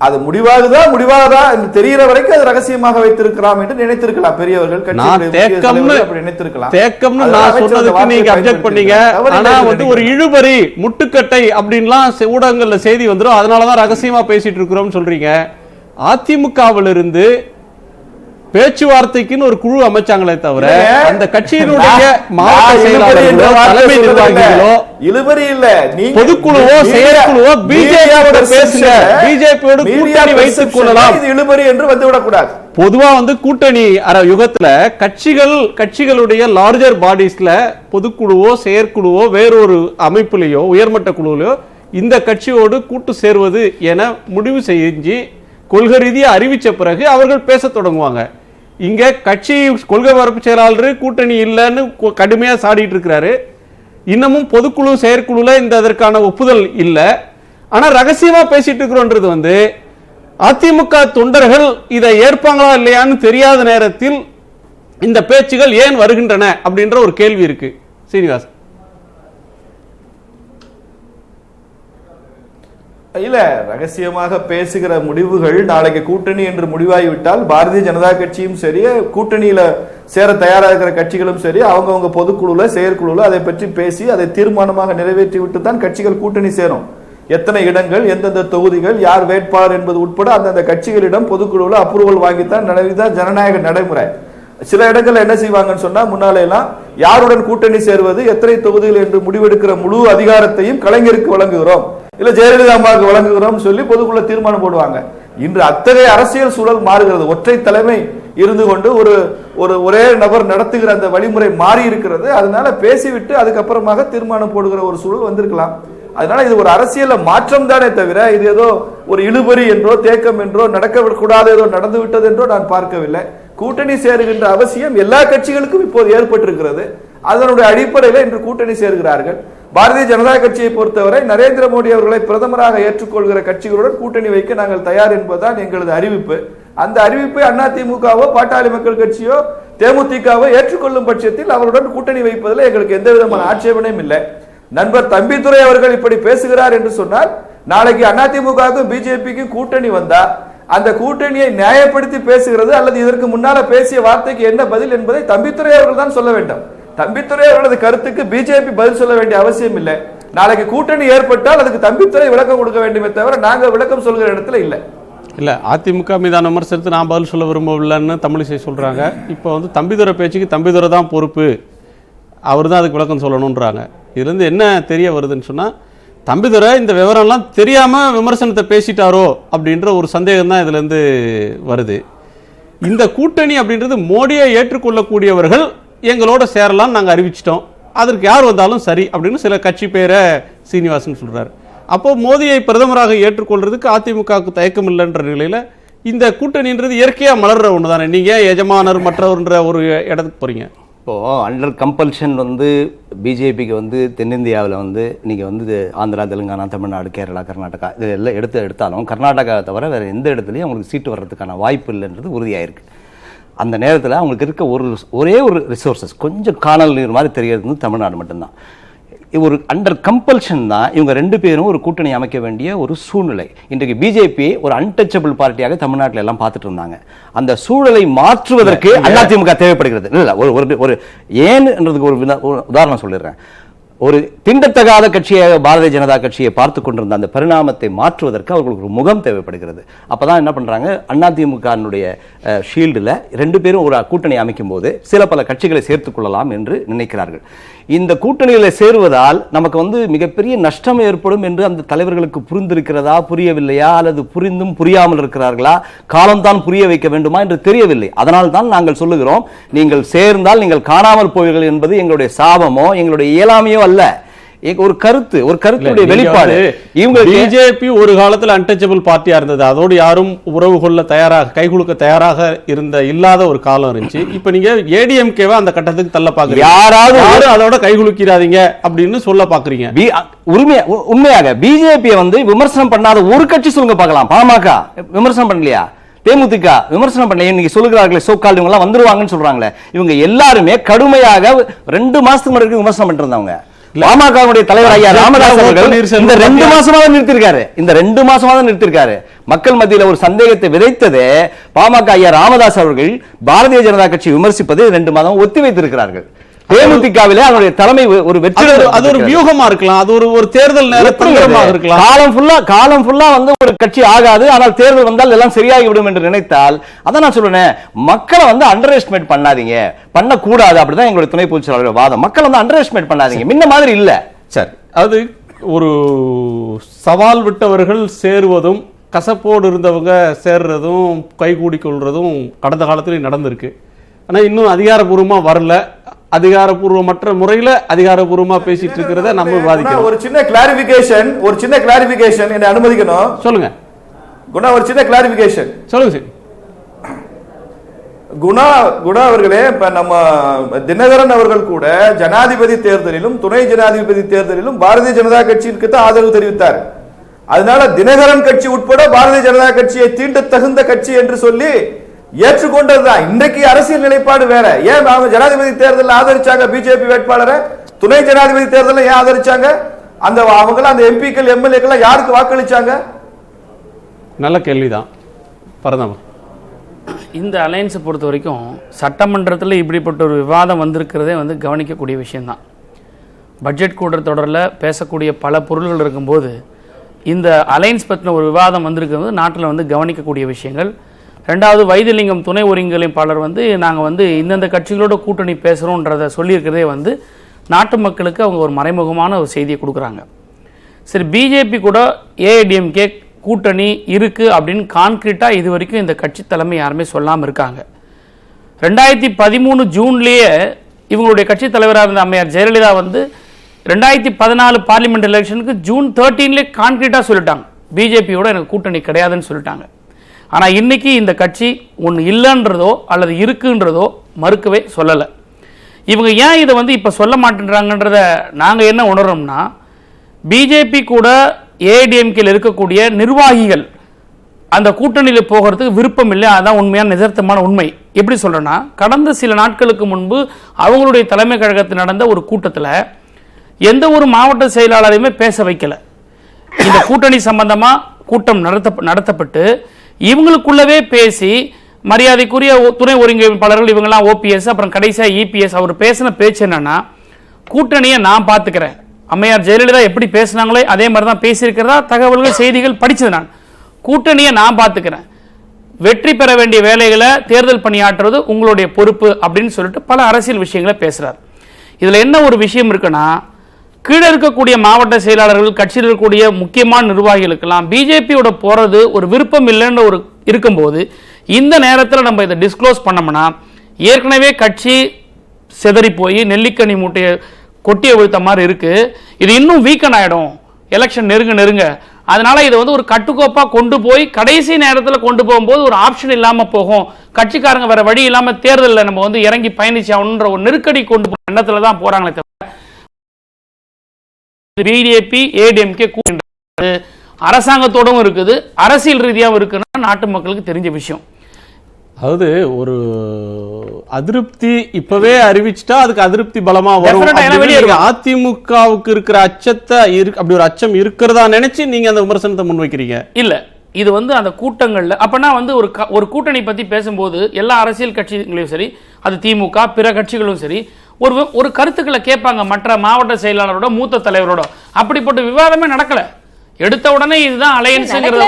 அது முடிவாகுதா என்று தெரிகிற வரைக்கும் அது ரகசியமாக வைத்திருக்கலாம் என்று நினைத்திருக்கலாம் பெரியவர்கள். ஒரு இழுபறி முட்டுக்கட்டை அப்படின்லாம் ஊடகங்கள்ல செய்தி வந்துடும், அதனாலதான் ரகசியமா பேசிட்டு இருக்கிறோம் சொல்றீங்க. அதிமுகவிலிருந்து பேச்சுவார்த்தைக்குன்னு ஒரு குழு அமைச்சாங்களே தவிர அந்த கட்சியினுடைய மாவட்ட செயலாளர்களோ தலைமை நிர்வாகிகளோ இழுபறி இல்ல, பொதுக்குழுவோ செயற்குழுவோ பிஜேபியோட பேசுங்க, பிஜேபியோட கூட்டணி வைத்துக் கொள்ளலாம், இது இழுபறி என்று வந்துவிடக் கூடாது. பொதுவா கூட்டணி யுகத்துல கட்சிகளுடைய லார்ஜர் பாடிஸ்ல பொதுக்குழுவோ செயற்குழுவோ வேறொரு அமைப்புலயோ உயர்மட்ட குழுவிலோ இந்த கட்சியோடு கூட்டு சேர்வது என முடிவு செஞ்சு கொள்கை ரீதியா அறிவிச்ச பிறகு அவர்கள் பேச தொடங்குவாங்க. இங்க கட்சி கொள்கை பரப்பு செயலாளர் கூட்டணி இல்லைன்னு கடுமையா சாடிட்டு இருக்கிறாரு. இன்னமும் பொதுக்குழு செயற்குழுல அதற்கான ஒப்புதல் இல்லை. ஆனா ரகசியமா பேசிட்டு இருக்கிறோன்றது அதிமுக தொண்டர்கள் இதை ஏற்பாங்களா இல்லையான்னு தெரியாத நேரத்தில் இந்த பேச்சுகள் ஏன் வருகின்றன அப்படின்ற ஒரு கேள்வி இருக்கு. சீனிவாஸ் இல்ல, ரகசியமாக பேசுகிற முடிவுகள் நாளைக்கு கூட்டணி என்று முடிவாகிவிட்டால் பாரதிய ஜனதா கட்சியும் சரி, கூட்டணியில சேர தயாராக இருக்கிற கட்சிகளும் சரி, அவங்கவுங்க பொதுக்குழுல செயற்குழுல அதை பற்றி பேசி அதை தீர்மானமாக நிறைவேற்றி விட்டு தான் கட்சிகள் கூட்டணி சேரும். எத்தனை இடங்கள், எந்தெந்த தொகுதிகள், யார் வேட்பாளர் என்பது உட்பட அந்தந்த கட்சிகளிடம் பொதுக்குழுல அப்ரூவல் வாங்கித்தான் ஜனநாயக நடைமுறை. சில இடங்கள்ல என்ன செய்வாங்கன்னு சொன்னா, முன்னாலே எல்லாம் யாருடன் கூட்டணி சேர்வது, எத்தனை தொகுதிகள் என்று முடிவெடுக்கிற முழு அதிகாரத்தையும் கலைஞருக்கு வழங்குகிறோம், இல்ல ஜெயலலிதா அம்மாவுக்கு வழங்குகிறோம் சொல்லி பொதுக்குள்ள தீர்மானம் போடுவாங்க. இன்று அத்தகைய அரசியல் சூழல் மாறுகிறது. ஒற்றை தலைமை இருந்து கொண்டு ஒரே நபர் நடத்துகிற அந்த வழிமுறை மாறி இருக்கிறது. அதனால பேசிவிட்டு அதுக்கப்புறமாக தீர்மானம் போடுகிற ஒரு சூழல் வந்திருக்கலாம். அதனால இது ஒரு அரசியல் மாற்றம் தானே தவிர இது ஏதோ ஒரு இழுபறி என்றோ தேக்கம் என்றோ நடக்கக்கூடாது ஏதோ நடந்து விட்டது என்றோ நான் பார்க்கவில்லை. கூட்டணி சேருகின்ற அவசியம் எல்லா கட்சிகளுக்கும் இப்போது ஏற்பட்டிருக்கிறது. அதனுடைய அடிப்படையில் இன்று கூட்டணி சேர்கிறார்கள். பாரதிய ஜனதா கட்சியை பொறுத்தவரை நரேந்திர மோடி அவர்களை பிரதமராக ஏற்றுக்கொள்கிற கட்சிகளுடன் கூட்டணி வைக்க நாங்கள் தயார் என்பதுதான் எங்களது அறிவிப்பு. அந்த அறிவிப்பை அதிமுகவோ பாட்டாளி மக்கள் கட்சியோ தேமுதிகவோ ஏற்றுக்கொள்ளும் பட்சத்தில் அவருடன் கூட்டணி வைப்பதில் எங்களுக்கு எந்த விதமான ஆட்சேபனையும் இல்லை. நண்பர் தம்பிதுரை அவர்கள் இப்படி பேசுகிறார் என்று சொன்னால் நாளைக்கு அதிமுகவுக்கும் பிஜேபிக்கும் கூட்டணி வந்தா அந்த கூட்டணியை நியாயப்படுத்தி பேசுகிறது அல்லது இதற்கு முன்னால பேசிய வார்த்தைக்கு என்ன பதில் என்பதை தம்பிதுரை அவர்கள் தான் சொல்ல வேண்டும். தம்பிதுரை அவர்களது கருத்துக்கு பிஜேபி பதில் சொல்ல வேண்டிய அவசியம் இல்லை. நாளைக்கு கூட்டணி ஏற்பட்டால் அதுக்கு தம்பிதுரை விளக்கம் கொடுக்க வேண்டுமே தவிர நாங்க விளக்கம் சொல்கிற இடத்துல இல்லை. இல்ல, அதிமுக மீதான விமர்சனத்தை நான் பதில் சொல்ல விரும்பவில்லைன்னு தமிழிசை சொல்றாங்க. இப்போ தம்பிதுரை பேச்சுக்கு தம்பிதுரை தான் பொறுப்பு, அவர் தான் அதுக்கு விளக்கம் சொல்லணும்ன்றாங்க. இதுல இருந்து என்ன தெரிய வருதுன்னு சொன்னா, தம்பிதுரை இந்த விவரம்லாம் தெரியாம விமர்சனத்தை பேசிட்டாரோ அப்படின்ற ஒரு சந்தேகம் தான் இதுல இருந்து வருது. இந்த கூட்டணி அப்படின்றது மோடியை ஏற்றுக்கொள்ளக்கூடியவர்கள் எங்களோட சேரலாம் நாங்கள் அறிவிச்சிட்டோம், அதற்கு யார் வந்தாலும் சரி அப்படின்னு சில கட்சி பேரை சீனிவாசன் சொல்றாரு. அப்போ மோடியை பிரதமராக ஏற்றுக்கொள்றதுக்கு அதிமுகவுக்கு தயக்கம் இல்லைன்ற நிலையில இந்த கூட்டணின்றது இயற்கையா மலர்ற ஒன்று தானே. நீங்க எஜமானர் மற்றவர்ன்ற ஒரு இடத்துக்கு போறீங்க. இப்போ அண்டர் கம்பல்ஷன் பிஜேபிக்கு தென்னிந்தியாவில் நீங்கள் ஆந்திரா, தெலுங்கானா, தமிழ்நாடு, கேரளா, கர்நாடகா இது எல்லாம் எடுத்தாலும் கர்நாடகாவை தவிர வேறு எந்த இடத்துலையும் அவங்களுக்கு சீட்டு வர்றதுக்கான வாய்ப்பு இல்லைன்றது உறுதியாயிருக்கு. அந்த நேரத்தில் அவங்களுக்கு இருக்க ஒரே ஒரு ரிசோர்ஸஸ் கொஞ்சம் காணல் நீர் மாதிரி தெரியறது தமிழ்நாடு மட்டும்தான். ஒரு அண்டர் கம்பல்ஷன் தான் இவங்க ரெண்டு பேரும் ஒரு கூட்டணி அமைக்க வேண்டிய ஒரு சூழ்நிலை. இன்றைக்கு பிஜேபி ஒரு அன்டச்சபிள் பார்ட்டியாக தமிழ்நாட்டில் எல்லாம் பார்த்துட்டு இருந்தாங்க. அந்த சூழலை மாற்றுவதற்கு அதிமுக தேவைப்படுகிறது. இல்லை, ஒரு ஏன்ன்றதுக்கு ஒரு உதாரணம் சொல்லிடுறேன். ஒரு திண்டத்தகாத கட்சியாக பாரதிய ஜனதா கட்சியை பார்த்து கொண்டிருந்த அந்த பரிணாமத்தை மாற்றுவதற்கு அவர்களுக்கு ஒரு முகம் தேவைப்படுகிறது. அப்பதான் என்ன பண்றாங்க, அதிமுகனுடைய ஷீல்டில் ரெண்டு பேரும் ஒரு கூட்டணி அமைக்கும் போது சில பல கட்சிகளை சேர்த்துக் கொள்ளலாம் என்று நினைக்கிறார்கள். இந்த கூட்டணியில சேருவதால் நமக்கு மிகப்பெரிய நஷ்டம் ஏற்படும் என்று அந்த தலைவர்களுக்கு புரிந்திருக்கிறதா, புரியவில்லையா, அல்லது புரிந்தும் புரியாமல் இருக்கிறார்களா, காலம்தான் புரிய வைக்க வேண்டுமா என்று தெரியவில்லை. அதனால் தான் நாங்கள் சொல்லுகிறோம், நீங்கள் சேர்ந்தால் நீங்கள் காணாமல் போவீர்கள் என்பது எங்களுடைய சாபமோ எங்களுடைய இயலாமையோ அல்ல. ஒரு கருத்துடைய வெளிப்பாடு. இவங்க பிஜேபி ஒரு காலத்துல அன்டச்சபிள் பார்ட்டியா இருந்தது, அதோடு யாரும் உறவு கொள்ள தயாராக, கை கொடுக்க தயாராக இல்லாத ஒரு காலம் இருந்துச்சு. இப்ப நீங்க ஏடிஎம்கேவை அந்த கட்டத்துக்கு தள்ள பாக்குறீங்க. யாராவது அதோட கை குலுக்கிறாதீங்க அப்படின்னு சொல்ல பாக்குறீங்க. உண்மையாக பிஜேபி வந்து விமர்சனம் பண்ணாத ஒரு கட்சி சொல்லுங்க பார்க்கலாம். பாமக விமர்சனம் பண்ணலையா? தேமுதிக விமர்சனம் பண்ணல. இன்னைக்கு சொல்லுகிறார்களே சோக்கால் இவங்க எல்லாம் வந்துருவாங்கன்னு சொல்றாங்களே, இவங்க எல்லாருமே கடுமையாக 2 மாசத்துக்கு முன்னாடி விமர்சனம் பண்ணிட்டு இருந்தாங்க. பாமகவுடைய தலைவர் ஐயா ராமதாஸ் அவர்கள் இந்த 2 மாசமாக நிறுத்திருக்காரு. மக்கள் மத்தியில் ஒரு சந்தேகத்தை விதைத்ததே பாமக ஐயா ராமதாஸ் அவர்கள் பாரதிய ஜனதா கட்சி விமர்சிப்பது 2 மாதம் ஒத்தி வைத்திருக்கிறார்கள். தேமுதிகவிலே அவருடைய தலைமை ஒரு வெற்றி, அது ஒரு வியூகமா இருக்கலாம், அது ஒரு தேர்தல் நேரத்தில் இருக்கலாம். காலம் ஃபுல்லா வந்து ஒரு கட்சி ஆகாது, ஆனால் தேர்தல் வந்தால் எல்லாம் சரியாகி விடும் என்று நினைத்தால், அதான் நான் சொல்றேன், மக்களை வந்து அண்டர் எஸ்டிமேட் பண்ணாதீங்க, பண்ணக்கூடாது. அப்படிதான் எங்களுடைய துணை பொதுச் செயலாளர் வாதம். மக்கள் வந்து அண்டர் எஸ்டிமேட் பண்ணாதீங்க, முன்ன மாதிரி இல்ல. சரி, அது ஒரு சவால் விட்டவர்கள் சேருவதும் கசப்போடு இருந்தவங்க சேர்றதும் கைகூடி கொள்றதும் கடந்த காலத்திலேயே நடந்திருக்கு. ஆனா இன்னும் அதிகாரப்பூர்வமா வரல. அதிகாரப்பூர்வமற்ற முறையில அதிகாரப்பூர்வமா பேசிட்டு இருக்கிறத நம்ம விவாதிக்கிறோம். ஒரு சின்ன கிளாரிபிகேஷன் என்ன அனுமதிக்கணும்? சொல்லுங்க குணா, ஒரு சின்ன கிளாரிபிகேஷன் சொல்லுங்க சார். குணா அவர்களே, இப்ப நம்ம தினகரன் அவர்கள் கூட ஜனாதிபதி தேர்தலிலும் துணை ஜனாதிபதி தேர்தலிலும் பாரதிய ஜனதா கட்சிக்கு தான் ஆதரவு தெரிவித்தார். அதனால தினகரன் கட்சி உட்பட பாரதிய ஜனதா கட்சியை தீண்ட தகுந்த கட்சி என்று சொல்லி ஏற்றுக்கொண்டதுதான். இன்றைக்கு அரசியல் நிலைப்பாடு வேற. ஏன் அவங்க ஜனாதிபதி தேர்தலில் ஆதரிச்சாங்க பிஜேபி வேட்பாளரை? துணை ஜனாதிபதி தேர்தலில் ஏன் ஆதரிச்சாங்க? அந்த அவங்க எம்பிக்கள் எம்எல்ஏக்கள் யாருக்கு வாக்களிச்சாங்க? நல்ல கேள்விதான். பரந்தமர், இந்த அலையன்ஸை பொறுத்த வரைக்கும் சட்டமன்றத்தில் இப்படிப்பட்ட ஒரு விவாதம் வந்திருக்கிறதே வந்து கவனிக்கக்கூடிய விஷயம்தான். பட்ஜெட் கூட்டத்தொடரில் பேசக்கூடிய பல பொருள்கள் இருக்கும்போது இந்த அலையன்ஸ் பற்றின ஒரு விவாதம் வந்திருக்கிறது நாட்டில் வந்து கவனிக்கக்கூடிய விஷயங்கள். ரெண்டாவது, வைத்திலிங்கம் துணை ஒருங்கிணைப்பாளர் வந்து நாங்கள் வந்து இந்தந்த கட்சிகளோட கூட்டணி பேசுகிறோன்றதை சொல்லியிருக்கிறதே வந்து நாட்டு மக்களுக்கு அவங்க ஒரு மறைமுகமான ஒரு செய்தியை கொடுக்குறாங்க. சரி, பிஜேபி கூட ஏஐடிஎம்கே கூட்டணி இருக்குது அப்படின்னு கான்கிரீட்டாக இது வரைக்கும் இந்த கட்சி தலைமை யாருமே சொல்லாமல் இருக்காங்க. 2013 ஜூன்லேயே இவங்களுடைய கட்சி தலைவராக இருந்த அம்மையார் ஜெயலலிதா வந்து 2014 பார்லிமெண்ட் எலெக்ஷனுக்கு ஜூன் 13 கான்கிரீட்டாக சொல்லிட்டாங்க, பிஜேபியோட எனக்கு கூட்டணி கிடையாதுன்னு சொல்லிட்டாங்க. ஆனால் இன்னைக்கு இந்த கட்சி ஒன்று இல்லைன்றதோ அல்லது இருக்குன்றதோ மறுக்கவே சொல்லலை. இவங்க ஏன் இதை வந்து இப்போ சொல்ல மாட்டேன்றாங்கன்றத நாங்கள் என்ன உணர்றோம்னா, பிஜேபி கூட ஏடிஎம்கேல இருக்கக்கூடிய நிர்வாகிகள் அந்த கூட்டணியில் போகிறதுக்கு விருப்பம் இல்லை. அதுதான் உண்மையான நிதர்த்தமான உண்மை. எப்படி சொல்கிறேன்னா, கடந்த சில நாட்களுக்கு முன்பு அவங்களுடைய தலைமை கழகத்தில் நடந்த ஒரு கூட்டத்தில் எந்த ஒரு மாவட்ட செயலாளரையுமே பேச வைக்கல. இந்த கூட்டணி சம்பந்தமாக கூட்டம் நடத்தப்பட்டு இவங்களுக்குள்ளவே பேசி மரியாதைக்குரிய துணை ஒருங்கிணைப்பாளர்கள் இவங்கெல்லாம் ஓபிஎஸ், அப்புறம் கடைசியாக இபிஎஸ் அவர் பேசின பேச்சு என்னன்னா, கூட்டணியை நான் பார்த்துக்கிறேன். அம்மையார் ஜெயலலிதா எப்படி பேசினாங்களோ அதே மாதிரி தான் பேசியிருக்கிறதா தகவல்கள் செய்திகள் படித்தது. நான் கூட்டணியை நான் பார்த்துக்கிறேன், வெற்றி பெற வேண்டிய வேலைகளை தேர்தல் பணியாற்றுவது உங்களுடைய பொறுப்பு அப்படின்னு சொல்லிட்டு பல அரசியல் விஷயங்களை பேசுகிறார். இதில் என்ன ஒரு விஷயம் இருக்குன்னா, கீழே இருக்கக்கூடிய மாவட்ட செயலாளர்கள் கட்சியில் இருக்கக்கூடிய முக்கியமான நிர்வாகிகளுக்கெல்லாம் பிஜேபியோட போகிறது ஒரு விருப்பம் இல்லைன்னு ஒரு இருக்கும்போது இந்த நேரத்தில் நம்ம இதை டிஸ்க்ளோஸ் பண்ணோம்னா ஏற்கனவே கட்சி செதறி போய் நெல்லிக்கனி மூட்டையை கொட்டிய விழுத்த மாதிரி இருக்கு. இது இன்னும் வீக்கன் ஆகிடும் எலெக்ஷன் நெருங்க. அதனால இதை வந்து ஒரு கட்டுக்கோப்பாக கொண்டு போய் கடைசி நேரத்தில் கொண்டு போகும்போது ஒரு ஆப்ஷன் இல்லாமல் போகும், கட்சிக்காரங்க வேற வழி இல்லாமல் தேர்தலில் நம்ம வந்து இறங்கி பயணிச்சாகணுன்ற ஒரு நெருக்கடி கொண்டு போகிற எண்ணத்தில் தான் போகிறாங்களே தவிர பிஜேபி ஏடிஎம்கே கூட்டணி அரசாங்கத்தோடவும் இருக்குது, அரசியல் ரீதியாகவும் இருக்குன்னா நாட்டு மக்களுக்கு தெரிஞ்ச விஷயம். அதாவது ஒரு அதிருப்தி இப்பவே அறிவிச்சுட்டா அதுக்கு அதிருப்தி பலமா வரும். அதிமுகவுக்கு இருக்கிற அச்சத்தை அப்படி ஒரு அச்சம் இருக்கிறதா நினைச்சு நீங்க அந்த விமர்சனத்தை முன்வைக்கிறீங்க. இல்ல, இது வந்து அந்த கூட்டங்கள்ல அப்பனா வந்து ஒரு கூட்டணி பத்தி பேசும்போது எல்லா அரசியல் கட்சிகளையும் சரி, அது திமுக பிற கட்சிகளும் சரி, ஒரு கருத்துக்களை கேட்பாங்க மற்ற மாவட்ட செயலாளரோட மூத்த தலைவரோட. அப்படிப்பட்ட விவாதமே நடக்கல. எடுத்த உடனே இதுதான் அலையன்ஸ்ங்கிறது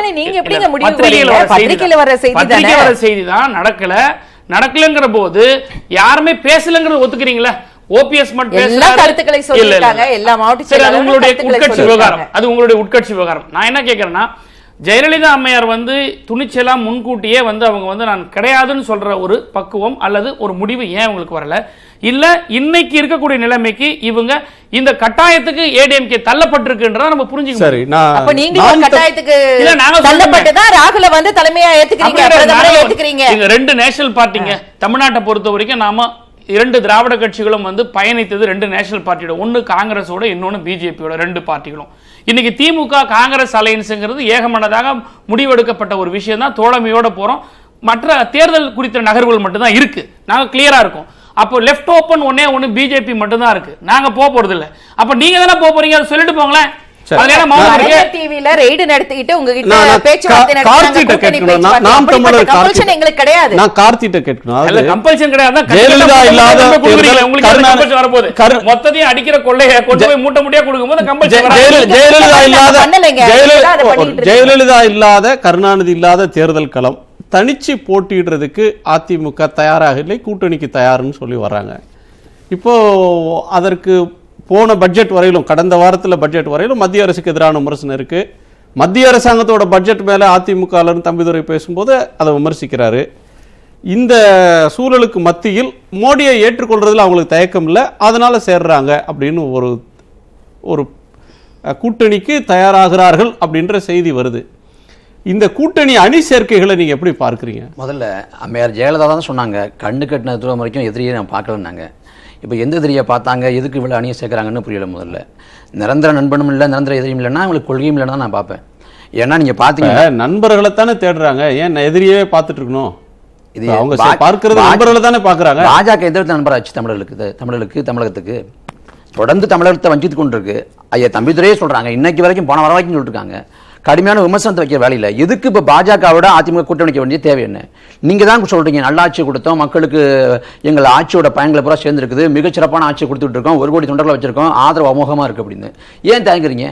பத்திரிகையில வர செய்தி தான் நடக்கலங்கிற போது யாருமே பேசலங்கிறது ஒத்துக்கிறீங்களா? ஓபிஎஸ் மட்டும் உங்களுடைய உட்கட்சி விவகாரம், அது உங்களுடைய உட்கட்சி விவகாரம். நான் என்ன கேட்கிறேன்னா, ஜெயலலிதா அம்மையார் வந்து துணிச்சலா முன்கூட்டியே வந்து அவங்க வந்து நான் கிடையாதுன்னு சொல்ற ஒரு பக்குவம் அல்லது ஒரு முடிவு ஏன் உங்களுக்கு வரல? இல்ல இன்னைக்கு இருக்கக்கூடிய நிலைமைக்கு இவங்க இந்த கட்டாயத்துக்கு ஏடிஎம்கே தள்ளப்பட்டிருக்குன்றத நம்ம புரிஞ்சுக்கணும். சரி, அப்ப நீங்க கட்டாயத்துக்கு தள்ளப்பட்டு தான் ராகுல வந்து தலைமையா ஏத்துக்கிறீங்க, பிரதமரை ஏத்துக்கிறீங்க. இங்க ரெண்டு நேஷனல் பார்ட்டிங்க. தமிழ்நாட்டை பொறுத்த வரைக்கும் நாம இரண்டு திராவிட கட்சிகளும் வந்து பயணித்தது ரெண்டு நேஷனல் பார்ட்டியோட, ஒன்னு காங்கிரஸோட, இன்னொன்னு பிஜேபியோட, ரெண்டு பார்ட்டிகளும். இன்னைக்கு திமுக காங்கிரஸ் அலையன்ஸ்ங்கிறது ஏகமனதாக முடிவெடுக்கப்பட்ட ஒரு விஷயம் தான். தோழமையோட போறோம். மற்ற தேர்தல் குறித்த நகர்வுகள் மட்டும் தான் இருக்கு. நாங்க கிளியரா இருக்கோம். அப்போ லெஃப்ட் ஓபன் ஒன்னு பிஜேபி மட்டும் தான் இருக்கு. நாங்க போறது இல்ல. அப்ப நீங்க தானே போறீங்க, அதை சொல்லிட்டு போங்களேன். டிவில ரெய்டு நடத்திட்டு உங்ககிட்ட பேச்சுவார்த்தை நடத்திட்டு கம்பல்ஷன் எங்களுக்கு கிடையாது. நான் கார்த்திட்ட கேட்கணும். இல்ல கம்பல்ஷன் கிடையாது. ஜெயலலிதா இல்லாத உங்களுக்கு கம்பல்ஷன் வரப்போகுது. மொத்தத்தையும் அடிக்கிற கொள்ளையை கொண்டு போய் மூட்டை மூட்டையா கொடுக்கும்போது கம்பல்ஷன் ஜெயலலிதா இல்லாத கருணாநிதி இல்லாத தேர்தல் களம் தனிச்சு போட்டிடுறதுக்கு அதிமுக தயாராக இல்லை, கூட்டணிக்கு தயார்னு சொல்லி வர்றாங்க. இப்போ அதற்கு போன பட்ஜெட் வரையிலும், கடந்த வாரத்தில் பட்ஜெட் வரையிலும் மத்திய அரசுக்கு எதிரான விமர்சனம் இருக்கு. மத்திய அரசாங்கத்தோட பட்ஜெட் மேலே அதிமுக தம்பிதுரை பேசும்போது அதை விமர்சிக்கிறாரு. இந்த சூழலுக்கு மத்தியில் மோடியை ஏற்றுக்கொள்றதுல அவங்களுக்கு தயக்கம் இல்லை, அதனால சேர்றாங்க அப்படின்னு ஒரு கூட்டணிக்கு தயாராகிறார்கள் அப்படின்ற செய்தி வருது. இந்த கூட்டணி அணி சேர்க்கைகளை நீங்க எப்படி பார்க்குறீங்க? முதல்ல அம்மையார் ஜெயலலிதா தான் சொன்னாங்க, கண்ணு கட்டின தூரம் வரைக்கும் எதிரியை நான் பார்க்கலன்னாங்க. இப்போ எந்த எதிரியை பார்த்தாங்க, எதுக்கு இவ்வளோ அணியை சேர்க்குறாங்கன்னு புரியல. முதல்ல நிரந்தர நண்பனும் இல்லை, நிரந்தர எதிரியும் இல்லைன்னா அவங்களுக்கு கொள்கையும் இல்லைன்னா நான் பார்ப்பேன். ஏன்னா நீங்கள் பார்த்தீங்க நண்பர்களை தானே தேடுறாங்க, ஏன் எதிரியே பார்த்துட்டு இருக்கணும்? இது அவங்க பார்க்கறது நண்பர்களை தானே பார்க்குறாங்க. பாஜக எந்த நண்பராச்சு தமிழகத்துக்கு தொடர்ந்து தமிழகத்தை வஞ்சித்து கொண்டு இருக்கு. ஐயா தம்பிதுரையே சொல்கிறாங்க, இன்னைக்கு வரைக்கும் போன வர வரைக்கும் சொல்லிட்டு இருக்காங்க. கடுமையான விமர்சனத்தை வைக்கிற வேலையில் எதுக்கு இப்போ பாஜகவோட அதிமுக கூட்டணி வைக்க வேண்டிய தேவை என்ன? நீங்கள் தான் சொல்கிறீங்க நல்லாட்சி கொடுத்தோம், மக்களுக்கு எங்கள் ஆட்சியோட பயன்களை பூரா சேர்ந்துருக்குது, மிகச்சிறப்பான ஆட்சி கொடுத்துட்டு இருக்கோம், 1 கோடி தொண்டர்களை வச்சிருக்கோம், ஆதரவு அமோகமாக இருக்குது அப்படின்னு. ஏன் தயங்குறீங்க?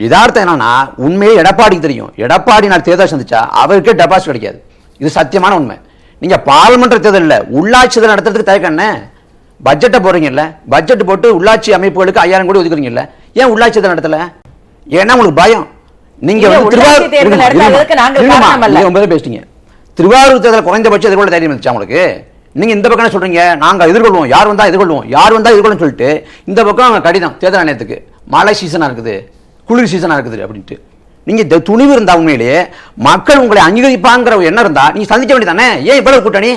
யதார்த்தம் என்னன்னா, உண்மையே எடப்பாடிக்கு தெரியும். எடப்பாடி நான் தேர்தல் சந்திச்சா அவருக்கே டெபாசிட் கிடைக்காது. இது சத்தியமான உண்மை. நீங்கள் பார்லிமெண்ட் தேர்தலில் உள்ளாட்சி தேர்தல் நடத்துறதுக்கு தயக்கம் என்ன? பட்ஜெட்டை போடுறீங்கல்ல, பட்ஜெட் போட்டு உள்ளாட்சி அமைப்புகளுக்கு 5000 கோடி ஒதுக்குறீங்கல்ல, ஏன் உள்ளாட்சி தேர்தல் நடத்தல? ஏன்னா உங்களுக்கு பயம். நீங்க பேசிட்டீங்க, திருவாரூர் தேர்தல் குறைந்தபட்சம் எதிர்கொள்ள தைரியம் இருந்துச்சு உங்களுக்கு. நீங்க இந்த பக்கம் சொல்றீங்க நாங்க எதிர்கொள்வோம், யார் வந்தா எதிர்கொள்ளும் சொல்லிட்டு இந்த பக்கம் கடிதம் தேர்தல் ஆணையத்துக்கு மழை சீசனா இருக்குது, குளிர் சீசனா இருக்குது அப்படின்ட்டு. நீங்க துணிவு இருந்தா உண்மையிலேயே மக்கள் உங்களை அங்கீகரிப்பாங்கிற எண்ணம் இருந்தா நீங்க சந்திக்க வேண்டியதானே. ஏன் இவ்வளவு கூட்டணி?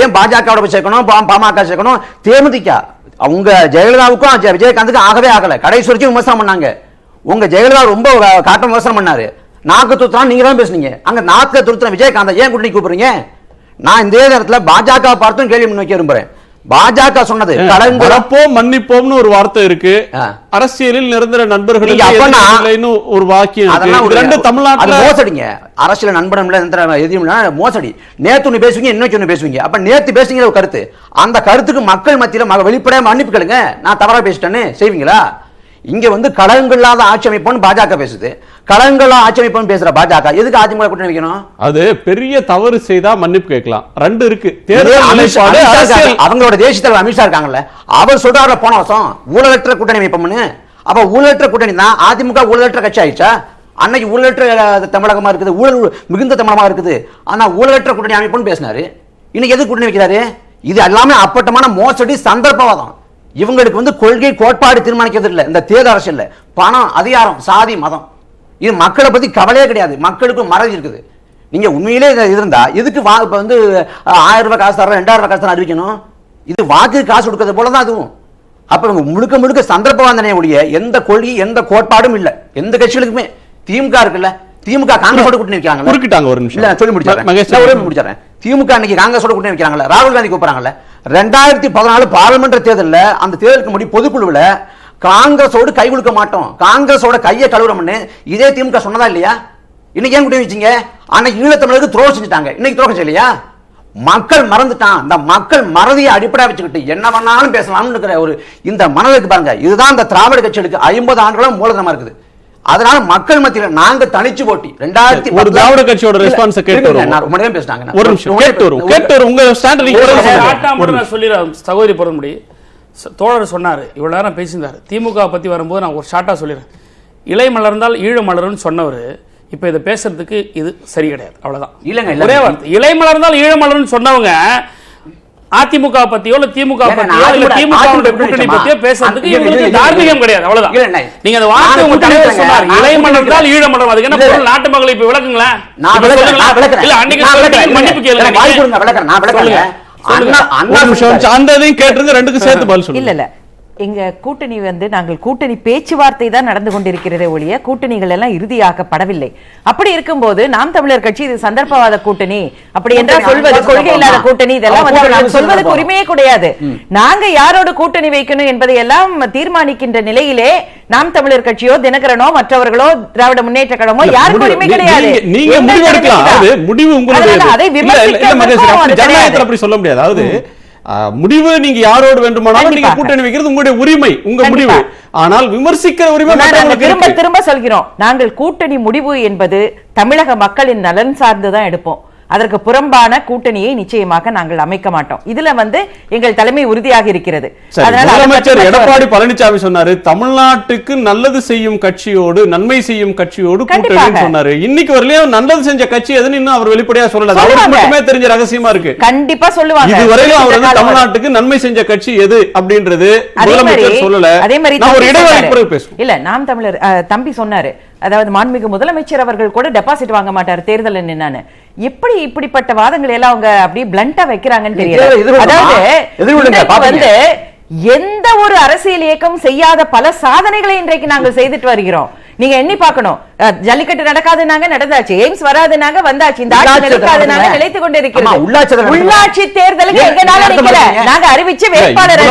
ஏன் பாஜக சேர்க்கணும், பாமக சேர்க்கணும்? தேமுதிக அவங்க ஜெயலலிதாவுக்கும் விஜயகாந்துக்கும் ஆகவே ஆகல, கடைசி வரைக்கும் விமர்சனம் பண்ணாங்க. உங்க ஜெயலலிதா ரொம்ப காட்டம் விமர்சனம் பண்ணாரு, நாக்கு துருத்தான் நீங்க தான் பேசுனீங்க. அங்க நாக்கு துருத்துற விஜயகாந்த் ஏன் கூட்டணி கூப்பிடுறீங்க? நான் இந்த நேரத்தில் பாஜக பார்த்தும் கேள்வி முன்வைக்க விரும்புறேன். பாஜக சொன்னது கலங்கலப்போம் மன்னிப்போம்னு ஒரு வார்த்தை இருக்கு, அரசியலில் நிரந்தர நண்பர்கள் ஒரு வாக்கியம். தமிழ்நாட்டில் மோசடிங்க, அரசியல் நண்பர்கள் எதிரும் மோசடி. நேத்து ஒண்ணு பேசுவீங்க, இன்னைக்கு ஒண்ணு பேசுவீங்க. அப்ப நேத்து பேசுவீங்க ஒரு கருத்து, அந்த கருத்துக்கு மக்கள் மத்தியில் வெளிப்படையா மன்னிப்பு கேளுங்க, நான் தவறா பேசிட்டேன்னு செய்வீங்களா? இங்க வந்து கலங்கல்லாத ஆட்சி அமைப்புன்னு பாஜக பேசுது, கலங்கல்லா ஆட்சி அமைப்புன்னு பேசுற பாஜக எதுக்கு அதிமுக கூட்டணி வைக்கணும்? அது பெரிய தவறு செய்தா மன்னிப்பு கேட்கலாம், ரெண்டு இருக்கு. அவங்களோட தேசிய தலைவர் அமித்ஷா இருக்காங்கல்ல, அவர் சொல்றாரு போன வருஷம் ஊழலற்ற கூட்டணி வைப்போம்னு. அப்ப ஊழலற்ற கூட்டணி தான் அதிமுக ஊழலற்ற கட்சி ஆயிடுச்சா? அன்னைக்கு ஊழலற்ற தமிழகமா இருக்குது, ஊழல் மிகுந்த தமிழகமா இருக்குது, ஆனா ஊழலற்ற கூட்டணி அமைப்புன்னு பேசினாரு. இன்னைக்கு எதுக்கு கூட்டணி வைக்கிறாரு? இது எல்லாமே அப்பட்டமான மோசடி, சந்தர்ப்பவாதம். இவங்களுக்கு வந்து கொள்கை கோட்பாடு தீர்மானிக்கிறது இல்லை, இந்த தேர்தல் அரசியல் பணம், அதிகாரம், சாதி, மதம், இது மக்களை பத்தி கவலையே கிடையாது. மக்களுக்கு மறதி இருக்குது. நீங்க உண்மையிலே இருந்தா எதுக்கு வந்து 1000 ரூபாய் காசு தர 2000 ரூபாய் காசு அறிவிக்கணும்? இது வாக்கு காசு கொடுக்கறது போலதான் அதுவும். அப்ப முழுக்க முழுக்க சந்தர்ப்பவாதனை ஒழிய எந்த கொள்கை எந்த கோட்பாடும் இல்லை எந்த கட்சிகளுக்குமே. திமுக இருக்குல்ல, திமுக காங்கிரஸோட கூட்டணி வைக்கிறாங்க. ஒரு நிமிஷம் இல்ல சொல்லி முடிச்சிடறேன். திமுக அன்னைக்கு காங்கிரஸோட கூட்டணி வைக்கிறாங்கல்ல, ராகுல் காந்தி கூப்பிடுறாங்கல்ல. 2014 பார்லிமெண்ட் தேர்தலில் அந்த தேர்தலுக்கு முடி பொதுக்குழுவில் காங்கிரஸோடு கை கொடுக்க மாட்டோம், காங்கிரஸோட கையை கழுவுறோம்னு இதே திமுக சொன்னதா இல்லையா? இன்னைக்கு ஏன் கூட்டணி வச்சீங்க? அன்னைக்கு ஈழத்தமிழருக்கு துரோகம் செஞ்சுட்டாங்க, இன்னைக்கு துரோகம் செய்யலையா? மக்கள் மறந்துட்டான். இந்த மக்கள் மறதியை அடிப்படையா வச்சுக்கிட்டு என்ன வேணாலும் பேசலாம்னு இருக்கிற ஒரு இந்த மனதுக்கு பாருங்க, இதுதான் இந்த திராவிட கட்சிகளுக்கு 50 ஆண்டுகளும் மூலதனமா இருக்குது. அதனால மக்கள் மத்தியில் நாங்க தனிச்சு போட்டி 2010 ஒரு திராவிட கட்சியோட ரெஸ்பான்ஸ் கேட்டு பேசினாங்க. ஒரு நிமிஷம் கேட்டு உங்க ஸ்டாண்ட் சொல்லிடுறேன். சகோதரி பொருள்முடி தோழர் சொன்னாரு, இவ்வளவு நேரம் பேசியிருந்தாரு. திமுக பத்தி வரும்போது நான் ஒரு ஷார்ட்டா சொல்லிடுறேன். இலை மலர்ந்தால் ஈழ மலர்னு சொன்னவர் இப்ப இதை பேசுறதுக்கு இது சரி கிடையாது, அவ்வளவுதான். இல்லங்க ஒரே வார்த்தை, இலை மலர்ந்தால் ஈழ மலர்னு சொன்னவங்க அதிமுக பத்தியோ இல்ல திமுக பத்தியோ இல்ல திமுக கூட்டணி பத்தியோ பேசுறதுக்கு இவங்களுக்கு தார்மீகம் கிடையாது. அவ்வளவுதான். நீங்க அந்த வார்த்தை உங்க தலைவர் சொன்னார், இளைமன்றம் என்றால் ஈழமன்றம். அதுக்கு என்ன பொருள்? நாட்டு மக்களை இப்ப விளக்குங்களேன். இல்ல அன்னைக்கு சொல்லிட்டீங்க, மன்னிப்பு கேளுங்க. இல்ல இல்ல எங்க கூட்டணி நாங்கள் கூட்டணி பேச்சுவார்த்தை தான் நடந்து கொண்டிருக்கிறதே ஒழிய கூட்டணிகள் எல்லாம் இறுதியாக்கப்படவில்லை. அப்படி இருக்கும்போது நாம் தமிழர் கட்சி இது சந்தர்ப்பவாத கூட்டணி அப்படி என்றால் சொல்வது கொள்கை இல்லாத கூட்டணி, இதெல்லாம் சொல்வதற்கு உரிமையே கிடையாது. நாங்க யாரோடு கூட்டணி வைக்கணும் என்பதை எல்லாம் தீர்மானிக்கின்ற நிலையிலே நாம் தமிழர் கட்சியோ தினகரனோ மற்றவர்களோ திராவிட முன்னேற்ற கழகமோ யாருக்கும் உரிமை கிடையாது. அதை விமர்சிக்க சொல்ல முடியாது. அதாவது முடிவு நீங்க யாரோடு வேண்டுமானாலும் நீங்க கூட்டணி வைக்கிறது உங்களுடைய உரிமை, உங்க முடிவு. ஆனால் விமர்சிக்கிற உரிமை திரும்ப திரும்ப சொல்கிறோம். நாங்கள் கூட்டணி முடிவு என்பது தமிழக மக்களின் நலன் சார்ந்துதான் எடுப்போம். அதற்கு புறம்பான கூட்டணியை நிச்சயமாக நாங்கள் அமைக்க மாட்டோம். இதுல எங்கள் தலைமை உறுதியாக இருக்கிறது. முதலமைச்சர் எடப்பாடி பழனிசாமி சொன்னாரு, தமிழ்நாட்டுக்கு நல்லது செய்யும் கட்சியோடு நன்மை செய்யும் கட்சியோடு கூட்டணி சொன்னாரு. இன்னைக்கு வரலையும் நல்லது செஞ்ச கட்சி எதுன்னு இன்னும் அவர் வெளிப்படையா சொல்லல. அவருக்கு மட்டுமே தெரிஞ்ச ரகசியமா இருக்கு. கண்டிப்பா சொல்லுவாங்க. இதுவரையிலும் அவர் தமிழ்நாட்டுக்கு நன்மை செஞ்ச கட்சி எது அப்படின்றது முதலமைச்சர் சொல்லல. அதே மாதிரி நான் ஒரு இடைவெளி பேசுவோம். இல்ல நாம் தமிழர் தம்பி சொன்னாரு, அதாவது மாண்புமிகு முதலமைச்சர் அவர்கள் கூட டெபாசிட் வாங்க மாட்டார் தேர்தல் என்னன்னு. எப்படி இப்படிப்பட்ட வாதங்களை எல்லாம் அவங்க அப்படியே பிளண்டா வைக்கிறாங்கன்னு தெரியல. அதாவது எந்த ஒரு அரசியல் இயக்கம் செய்யாத பல சாதனைகளை இன்றைக்கு நாங்கள் செய்துட்டு வருகிறோம். நீங்க எண்ணி பார்க்கணும். ஜல்லிக்கட்டு நடக்காதுனாங்க, நடந்தாச்சு. எய்ம்ஸ் வராதுனாங்க, வந்தாச்சு. இந்த ஆட்சி நிலைக்காதுனாங்க, நிலைத்துக் கொண்டு இருக்கிறது. உள்ளாட்சி தேர்தலுக்கு எங்கனால நிக்கல. நாங்க அறிவிச்ச வேட்பாளர்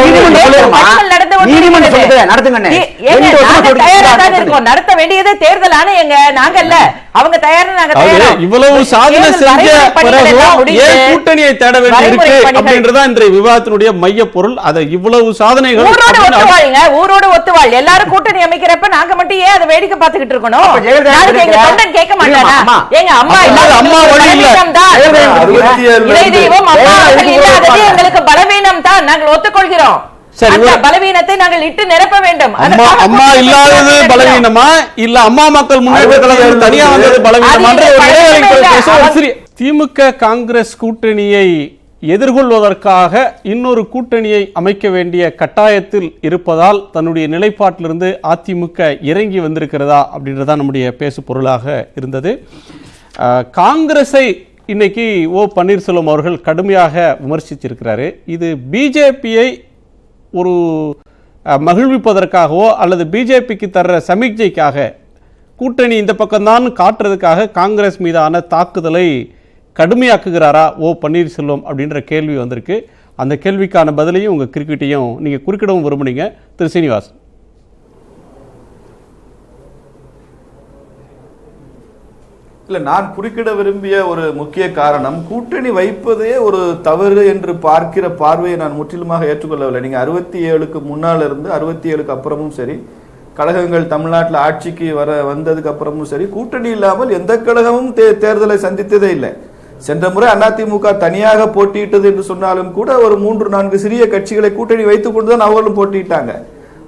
நடத்த வேண்டியது தேர்தல் ஆணையங்க. நாங்க இல்ல, அவங்க தயாரா. நாங்க தயாரா. இவ்வளவு சாதனை செஞ்ச கூட்டணியை தேட வேண்டியிருக்கு அப்படின்றதா இன்றைய விவாதத்தினுடைய மைய பொருள். அதை இவ்வளவு சாதனைகள் ஊரோட ஒத்துவாள் எல்லாரும் கூட்டணி அமைக்கிறப்ப நாங்க மட்டும் ஏன் அதை வேடிக்கை பார்த்துக்கிட்டு இருக்கணும்? கேட்க மாட்டானா? எங்க அம்மா எங்களுக்கு பலவீனம் தான், நாங்கள் ஒத்துக்கொள்கிறோம். பலவீனத்தை நாங்கள் இட்டு நிரப்ப வேண்டும். அம்மா இல்லாதது பலவீனமா இல்ல அம்மா மக்கள் முன்னேற்ற கழகம் தனியா வந்தது பலவீனமா? திமுக காங்கிரஸ் கூட்டணியை எதிர்கொள்வதற்காக இன்னொரு கூட்டணியை அமைக்க வேண்டிய கட்டாயத்தில் இருப்பதால் தன்னுடைய நிலைப்பாட்டிலிருந்து அதிமுக இறங்கி வந்திருக்கிறதா அப்படின்றதா நம்முடைய பேசு பொருளாக இருந்தது. காங்கிரஸை இன்னைக்கு ஓ பன்னீர்செல்வம் அவர்கள் கடுமையாக விமர்சிச்சிருக்கிறாரு. இது பிஜேபியை ஒரு மகிழ்விப்பதற்காகவோ அல்லது பிஜேபிக்கு தர்ற சமிக்ஞைக்காக கூட்டணி இந்த பக்கம்தான் காட்டுறதுக்காக காங்கிரஸ் மீதான தாக்குதலை கடுமையாக்குகிறாரா ஓ பன்னீர்செல்வம் அப்படின்ற கேள்வி வந்திருக்கு. அந்த கேள்விக்கான பதிலையும் உங்கள் கிரிக்கெட்டையும் நீங்கள் குறுக்கிடவும் விரும்புனீங்க திரு சீனிவாசன். இல்லை, நான் குறுக்கிட விரும்பிய ஒரு முக்கிய காரணம் கூட்டணி வைப்பதே ஒரு தவறு என்று பார்க்கிற பார்வையை நான் முற்றிலுமாக ஏற்றுக்கொள்ளவில்லை. நீங்கள் 67க்கு முன்னால் இருந்து 67க்கு அப்புறமும் சரி, கழகங்கள் தமிழ்நாட்டில் ஆட்சிக்கு வந்ததுக்கு அப்புறமும் சரி, கூட்டணி இல்லாமல் எந்த கழகமும் தேர்தலை சந்தித்ததே இல்லை. சென்ற முறை அதிமுக தனியாக போட்டியிட்டது என்று சொன்னாலும் கூட ஒரு 3-4 சிறிய கட்சிகளை கூட்டணி வைத்துக் கொண்டுதான் அவர்களும் போட்டியிட்டாங்க.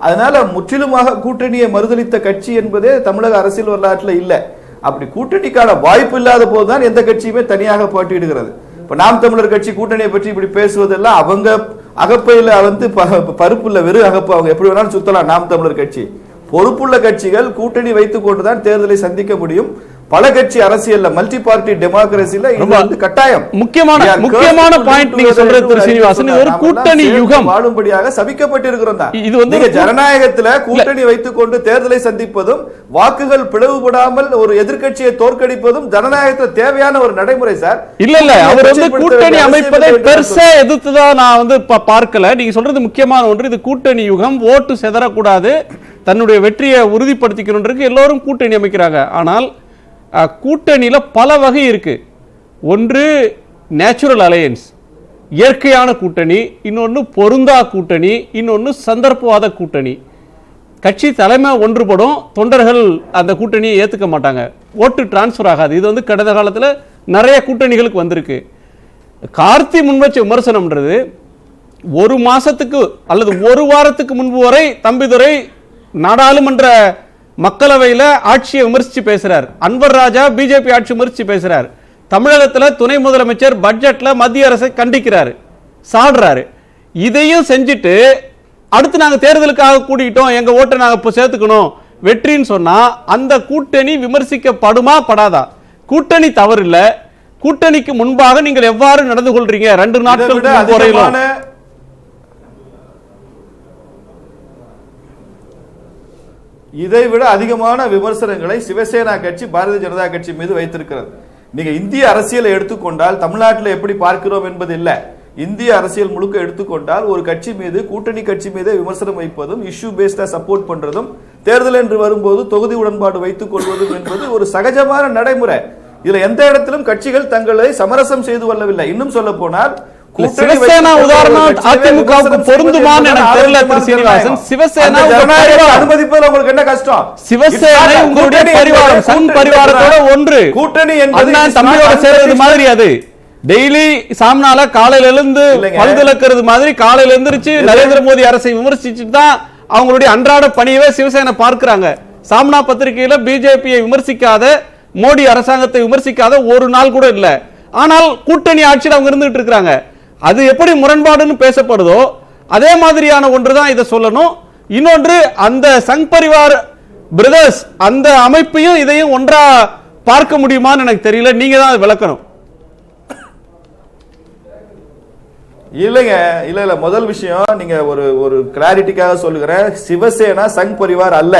அதனால முற்றிலுமாக கூட்டணியை மறுதளித்த கட்சி என்பதே தமிழக அரசியல் வரலாற்றில் இல்லை. அப்படி கூட்டணிக்கான வாய்ப்பு இல்லாத போதுதான் எந்த கட்சியுமே தனியாக போட்டியிடுகிறது. இப்ப நாம் தமிழர் கட்சி கூட்டணியை பற்றி இப்படி பேசுவதெல்லாம் அவங்க அகப்பையில பருப்பு இல்ல, வெறும் அகப்பு. அவங்க எப்படி வேணாலும் சுத்தலாம். நாம் தமிழர் கட்சி பொறுப்புள்ள கட்சிகள் கூட்டணி வைத்துக் கொண்டுதான் தேர்தலை சந்திக்க முடியும். பல கட்சி அரசியல்ல மல்டி பார்ட்டி டெமோக்ரஸில இது கட்டாயம். முக்கியமான பாயிண்ட் நீங்க சொல்றது திரு சீனிவாசன், இது ஒரு கூட்டணி யுகம் வாழும்படியாக சபிக்கப்பட்டிருக்கிறோம் தான். இது வந்து ஜனநாயகத்துல கூட்டணி வைத்துக் கொண்டு தேர்தலை சந்திப்பதும் வாக்குகள் பிளவுபடாமல் ஒரு எதிர்க்கட்சியை தோற்கடிப்பதும் ஜனநாயகத்துல தேவையான ஒரு நடைமுறை சார். இல்ல அவர் வந்து கூட்டணி அமைப்பதை பெருசா எதிர்த்துதான் நான் வந்து பார்க்கல. நீங்க சொல்றது முக்கியமான ஒன்று. இது கூட்டணி யுகம், ஓட்டு செதறக்கூடாது, தன்னுடைய வெற்றியை உறுதிப்படுத்திக்கணும் எல்லோரும் கூட்டணி அமைக்கிறாங்க. ஆனால் கூட்டணியில பல வகை இருக்கு. ஒன்று நேச்சுரல் அலையன்ஸ், இயற்கையான கூட்டணி, இன்னொன்று பொருந்தா கூட்டணி, இன்னொன்று சந்தர்ப்பவாத கூட்டணி. கட்சி தலைமை ஒன்றுபடும், தொண்டர்கள் அந்த கூட்டணியை ஏத்துக்க மாட்டாங்க, ஓட்டு டிரான்ஸ்பர் ஆகாது. இது வந்து கடந்த காலத்தில் நிறைய கூட்டணிகளுக்கு வந்திருக்கு. கார்த்தி முன்வச்ச விமர்சனம்ன்றது ஒரு மாசத்துக்கு அல்லது ஒரு வாரத்துக்கு முன்பு வரை தம்பிதுரை நாடாளுமன்ற மக்களவையில் ஆட்சியை விமர்சித்து பேசுறார். அன்வர் ராஜா பிஜேபி ஆட்சி விமர்சித்து பேசுறார். தமிழகத்தில் துணை முதலமைச்சர் பட்ஜெட்ல மத்திய அரசை கண்டிக்கிறார். சாடுறாரு. இதையும் செஞ்சுட்டு அடுத்து நாங்க தேர்தலுக்காக கூட்டிக்கிட்டோம், எங்க ஓட்டை நாங்க இப்ப சேர்த்துக்கணும் வெற்றின்னு சொன்னா அந்த கூட்டணி விமர்சிக்கப்படுமா படாதா? கூட்டணி தவறு இல்ல, கூட்டணிக்கு முன்பாக நீங்கள் எவ்வாறு நடந்து கொள்றீங்க 2 நாட்கள் இதைவிட அதிகமான விமர்சனங்களை சிவசேனா கட்சி பாரதிய ஜனதா கட்சி மீது வைத்திருக்கிறது. நீங்க இந்திய அரசியலை எடுத்துக்கொண்டால் தமிழ்நாட்டில் எப்படி பார்க்கிறோம் என்பது இல்ல, இந்திய அரசியல் முழுக்க எடுத்துக்கொண்டால் ஒரு கட்சி மீது கூட்டணி கட்சி மீது விமர்சனம் வைப்பதும் இஷ்யூ பேஸ்டா சப்போர்ட் பண்றதும் தேர்தல் என்று வரும்போது தொகுதி உடன்பாடு வைத்துக் கொள்வதும் என்பது ஒரு சகஜமான நடைமுறை. இதுல எந்த இடத்திலும் கட்சிகள் தங்களை சமரசம் செய்து கொள்ளவில்லை. இன்னும் சொல்ல போனால் சிவசேனா உதாரணம் அதிமுகவுக்கு பொருந்துமான்னு எனக்கு தெரியல திரு சீனிவாசன். சிவசேனா அனுமதிப்பதில் உங்களுக்கு என்ன கஷ்டம்? சிவசேனை உங்களுடைய பரிவாரம், சங் பரிவாரத்தோட ஒன்று கூட்டணி என்பது தம்பியோட சேர்றது மாதிரி. அது டெய்லி சாம்னால காலையில இருந்து பல்துலக்கிறது மாதிரி காலையில எழுந்திருச்சு நரேந்திர மோடி அரசை விமர்சிச்சுட்டு தான் அவங்களுடைய அன்றாட பணியவே சிவசேனை பார்க்கிறாங்க. சாம்னா பத்திரிகையில பிஜேபியை விமர்சிக்காத, மோடி அரசாங்கத்தை விமர்சிக்காத ஒரு நாள் கூட இல்ல. ஆனால் கூட்டணி ஆட்சியில் அவங்க இருந்துட்டு இருக்காங்க. அது எப்படி முரண்பாடுன்னு பேசப்படுதோ அதே மாதிரியான ஒன்றுதான் இதை சொல்லணும். இன்னொன்று, அந்த சங் பரிவார் பிரதர்ஸ் அந்த அமைப்பையும் இதையும் ஒன்றா பார்க்க முடியுமான்னு எனக்கு தெரியல, நீங்க தான் விளக்கணும். இல்லைங்க, இல்ல முதல் விஷயம் நீங்க ஒரு கிளாரிட்டிக்காக சொல்லுகிறேன், சிவசேனா சங் பரிவார் அல்ல.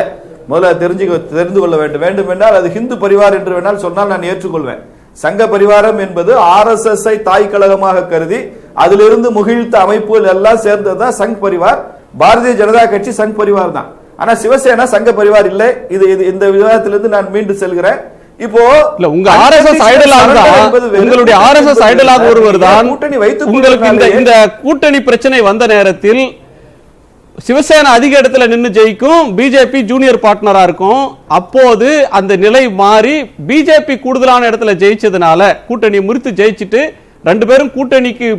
முதல்ல தெரிந்து கொள்ள வேண்டும் என்றால் அது ஹிந்து பரிவார் என்று வேணால் சொன்னால் நான் ஏற்றுக்கொள்வேன். சங்க பரிவாரம் என்பது RSS தாய் கழகமாக கருதி அதிலிருந்து முகிழ்த்த அமைப்புகள் எல்லாம் சேர்ந்ததுதான் சங் பரிவார். பாரதிய ஜனதா கட்சி சங் பரிவார் தான். ஆனா சிவசேனா சங்க பரிவார் இல்லை. இது இந்த விவாதத்திலிருந்து நான் மீண்டும் செல்கிறேன். இப்போ இல்ல உங்க RSS ஐடலாக தான், உங்களுடைய RSS ஐடலாக ஒருவர் தான் உங்களுக்கு இந்த கூட்டணி பிரச்சனை வந்த நேரத்தில் சிவசேனா அதிக இடத்துல நின்று ஜெயிக்கும், பிஜேபி ஜூனியர் பார்ட்னரா இருக்கும். அப்போது அந்த நிலை மாறி பிஜேபி கூடுதலான இடத்துல ஜெயிச்சதுனால கூட்டணி முறித்து ஜெயிச்சுட்டு 2 பேரும் கூட்டணிக்கு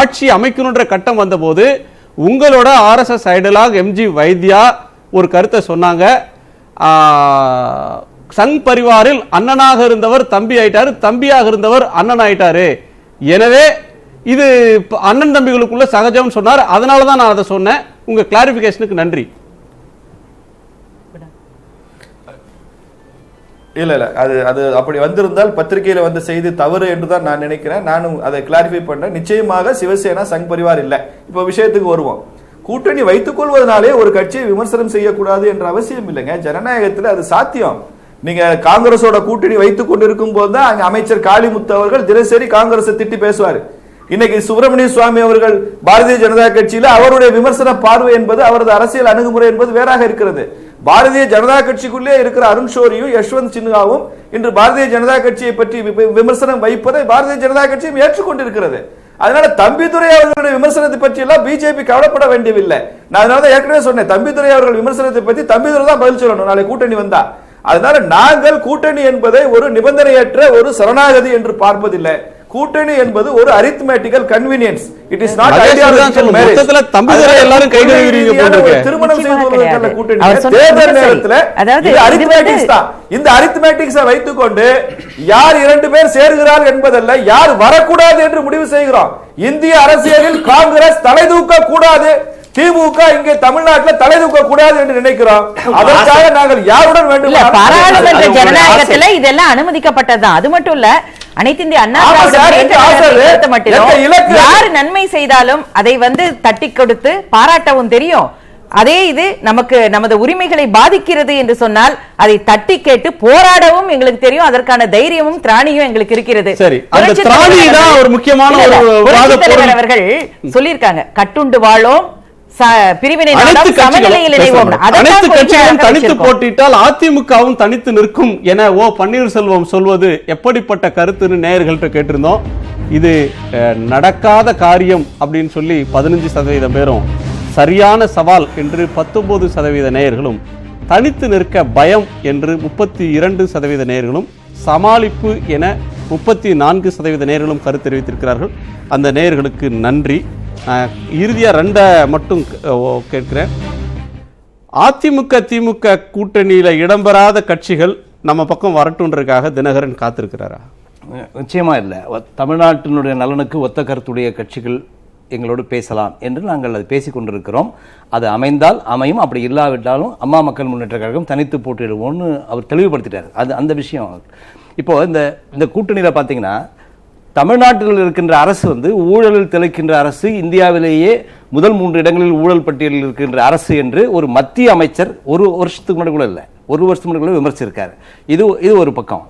ஆட்சி அமைக்கணுன்ற கட்டம் வந்தபோது உங்களோட RSS ஐடலாக MG வைத்யா ஒரு கருத்தை சொன்னாங்க. சங் பரிவாரில் அண்ணனாக இருந்தவர் தம்பி ஆயிட்டாரு, தம்பியாக இருந்தவர் அண்ணன் ஆயிட்டாரு. எனவே இது அண்ணன் தம்பிகளுக்குள்ள சகஜம் சொன்னார். அதனாலதான் நான் அதை சொன்னேன். உங்க கிளாரிபிகேஷனுக்கு நன்றி. இல்ல அது அப்படி வந்திருந்தால் பத்திரிகையில வந்த செய்தி தவறு என்றுதான் நான் நினைக்கிறேன். நானும் அதை கிளாரிஃபை பண்றேன். நிச்சயமாக சிவசேனா சங் பரிவார் இல்ல. இப்ப விஷயத்துக்கு வருவோம். கூட்டணி வைத்துக் கொள்வதனாலே ஒரு கட்சியை விமர்சனம் செய்யக்கூடாது என்ற அவசியம் இல்லைங்க. ஜனநாயகத்தில் அது சாத்தியம். நீங்க காங்கிரஸோட கூட்டணி வைத்துக் கொண்டிருக்கும் போதுதான் அங்க அமைச்சர் காளிமுத்து அவர்கள் தினசரி காங்கிரஸை திட்டி பேசுவாரு. இன்னைக்கு சுப்பிரமணிய சுவாமி அவர்கள் பாரதிய ஜனதா கட்சியில அவருடைய விமர்சன பார்வை என்பது அவரது அரசியல் அணுகுமுறை என்பது வேறாக இருக்கிறது. பாரதிய ஜனதா கட்சிக்குள்ளே இருக்கிற அருண் ஷோரியும் யஷ்வந்த் சின்ஹாவும் இன்று பாரதிய ஜனதா கட்சியை பற்றி விமர்சனம் வைப்பதை பாரதிய ஜனதா கட்சியும் ஏற்றுக்கொண்டிருக்கிறது. அதனால தம்பிதுரை அவர்களுடைய விமர்சனத்தை பற்றி எல்லாம் பிஜேபி கவலைப்பட வேண்டியதில்லை. நான் அதனால ஏற்கனவே சொன்னேன், தம்பிதுரை அவர்கள் விமர்சனத்தை பற்றி தம்பிதுரை தான் பதில் சொல்லணும் நாளை கூட்டணி வந்தா. அதனால நாங்கள் கூட்டணி என்பதை ஒரு நிபந்தனையற்ற ஒரு சரணாகதி என்று பார்ப்பதில்லை. கூட்டணி என்பது ஒரு arithmetical convenience. It is not ideological marriage. மொத்தத்துல தம்பிதுரை எல்லாரும் கை கழுவிறீங்க போடுங்க. திருமணம் செய்து கொள்வதற்கான கூட்டணி தேர்தல் நேரத்துல இது அரித்மெட்டிக்ஸ் தான். இந்த அரித்மெட்டிக்ஸை வைத்துக்கொண்டு யார் 2 பேர் சேர்கிறார்கள் என்பதல்ல, யார் வரக்கூடாது என்று முடிவு செய்கிறோம். இந்திய அரசியலில் காங்கிரஸ் தலை தூக்க கூடாது, திமுக இங்கே தமிழ்நாட்டில் தலை தூக்க கூடாது என்று நினைக்கிறோம். அதற்காக நாங்கள் யாருடன் வேண்டும்? பாராளுமன்ற ஜனநாயகத்துல இதெல்லாம் அனுமதிக்கப்பட்டதுதான். அது மட்டும் இல்ல, அனைத்து இந்திய அண்ணா யாரு நன்மை செய்தாலும் அதை தட்டி கொடுத்து பாராட்டவும் தெரியும். அதே இது நமக்கு நமது உரிமைகளை பாதிக்கிறது என்று சொன்னால் அதை தட்டி கேட்டு போராடவும் எங்களுக்கு தெரியும். அதற்கான தைரியமும் திராணியும் எங்களுக்கு இருக்கிறது. அவர்கள் சொல்லியிருக்காங்க, கட்டுண்டு வாழோம், பிரிவினை சமநிலையில் இணைவோம். அனைத்து கட்சிகளும் தனித்து போட்டிட்டால் அதிமுகவும் தனித்து நிற்கும் என ஓ பன்னீர்செல்வம் சொல்வது எப்படிப்பட்ட கருத்துன்னு நேயர்கள்ட்ட கேட்டிருந்தோம். இது நடக்காத காரியம் அப்படின்னு சொல்லி 15% பேரும், சரியான சவால் என்று 19% நேயர்களும், தனித்து நிற்க பயம் என்று 32% நேயர்களும், சமாளிப்பு என 34% நேயர்களும் கருத்து தெரிவித்திருக்கிறார்கள். அந்த நேயர்களுக்கு நன்றி. இறுதியா 2 மட்டும் கேட்கிறேன். அதிமுக திமுக கூட்டணியில இடம்பெறாத கட்சிகள் நம்ம பக்கம் வரட்டுன்றதுக்காக தினகரன் காத்திருக்கிறாரா? நிச்சயமா இல்லை. தமிழ்நாட்டினுடைய நலனுக்கு ஒத்த கருத்துடைய கட்சிகள் எங்களோடு பேசலாம் என்று நாங்கள் அது பேசிக் கொண்டிருக்கிறோம். அது அமைந்தால் அமையும், அப்படி இல்லாவிட்டாலும் அம்மா மக்கள் முன்னேற்ற கழகம் தனித்து போட்டியிடுவோம்னு அவர் தெளிவுபடுத்திட்டார். அது அந்த விஷயம். இப்போ இந்த கூட்டணியில் பார்த்தீங்கன்னா தமிழ்நாட்டில் இருக்கின்ற அரசு ஊழலில் திளைக்கின்ற அரசு, இந்தியாவிலேயே முதல் 3 இடங்களில் ஊழல் பட்டியலில் இருக்கின்ற அரசு என்று ஒரு மத்திய அமைச்சர் ஒரு வருஷத்துக்கு முன்னாடி கூட இல்லை, ஒரு வருஷத்துக்கு முன்னாடி கூட விமர்சிச்சிருக்காரு. இது ஒரு பக்கம்.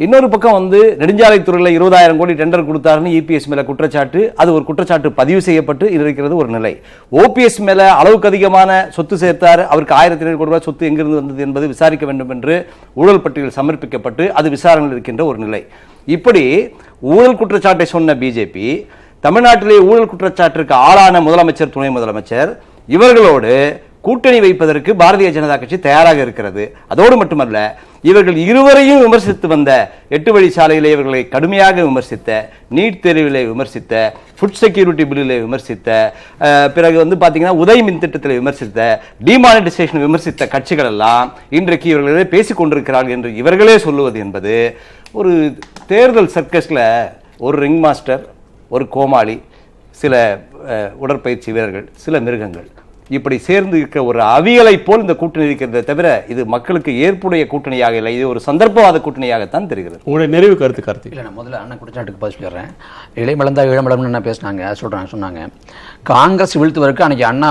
இன்னொரு பக்கம் நெடுஞ்சாலைத்துறையில் 20,000 கோடி டெண்டர் கொடுத்தாருன்னு இபிஎஸ் மேல குற்றச்சாட்டு, அது ஒரு குற்றச்சாட்டு பதிவு செய்யப்பட்டு இருக்கிறது ஒரு நிலை. ஓபிஎஸ் மேல அளவுக்கு அதிகமான சொத்து சேர்த்தார், அவருக்கு 1,700 கோடி ரூபாய் சொத்து எங்கிருந்து வந்தது என்பது விசாரிக்க வேண்டும் என்று ஊழல் பட்டியல் சமர்ப்பிக்கப்பட்டு அது விசாரணையில் இருக்கின்ற ஒரு நிலை. இப்படி ஊழல் குற்றச்சாட்டை சொன்ன பிஜேபி தமிழ்நாட்டிலே ஊழல் குற்றச்சாட்டிற்கு ஆளான முதலமைச்சர், துணை முதலமைச்சர் இவர்களோடு கூட்டணி வைப்பதற்கு பாரதிய ஜனதா கட்சி தயாராக இருக்கிறது. அதோடு மட்டுமல்ல, இவர்கள் இருவரையும் விமர்சித்து வந்த 8 வழிச்சாலையிலே இவர்களை கடுமையாக விமர்சித்த, நீட் தேர்விலே விமர்சித்த, ஃபுட் செக்யூரிட்டி பில்லிலே விமர்சித்த, பிறகு பார்த்தீங்கன்னா உதய் மின் திட்டத்தில் விமர்சித்த, டிமானிட்டைசேஷன் விமர்சித்த கட்சிகள் எல்லாம் இன்றைக்கு இவர்களே பேசிக் கொண்டிருக்கிறார்கள் என்று இவர்களே சொல்லுவது என்பது ஒரு தேர்தல் சர்க்கஸ்ல ஒரு ரிங் மாஸ்டர், ஒரு கோமாளி, சில உடற்பயிற்சி வீரர்கள், சில மிருகங்கள் இப்படி சேர்ந்து இருக்கிற ஒரு அவியலை போல் இந்த கூட்டணி இருக்கிறத தவிர இது மக்களுக்கு ஏற்புடைய கூட்டணியாக இல்லை, இது ஒரு சந்தர்ப்பவாத கூட்டணியாகத்தான் தெரிகிறது. உங்களுடைய நிறைவு கருத்து இல்லை, நான் முதல்ல அண்ணன் குற்றச்சாட்டுக்கு பதில் சொல்லிடுறேன். இளைமலர்ந்தா இளமலர்னு என்ன பேசினாங்க சொன்னாங்க காங்கிரஸ் வீழ்த்துவதற்கு அன்னைக்கு அண்ணா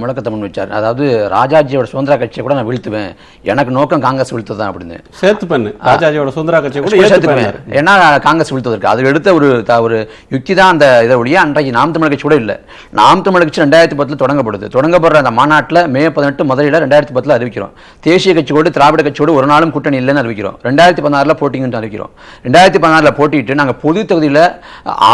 முழக்கத்தை முன் வச்சார். அதாவது ராஜாஜியோட சுதந்திர கட்சியை கூட நான் வீழ்த்துவேன், எனக்கு நோக்கம் காங்கிரஸ் வீழ்த்து தான் அப்படின்னு சேர்த்து பண்ணு. ராஜாஜியோட சுதந்திர கட்சியை கூட சேர்த்துப்பேன், ஏன்னா காங்கிரஸ் வீழ்த்துவதற்கு அது எடுத்த ஒரு யுக்தி தான் அந்த இதை ஒழிய அன்றைக்கு நாம் தமிழ் கட்சி கூட இல்லை. நாம் தமிழ் கட்சி 2010 தொடங்கப்படுற அந்த மாநாட்டில் மே 18 முதலில் 2010 அறிவிக்கிறோம். தேசிய கட்சியோடு திராவிட கட்சியோடு ஒரு நாளும் கூட்டணி இல்லைன்னு அறிவிக்கிறோம். 2016 போட்டிங்கன்னு அறிவிக்கிறோம். 2016 போட்டிட்டு நாங்கள் பொது தொகுதியில்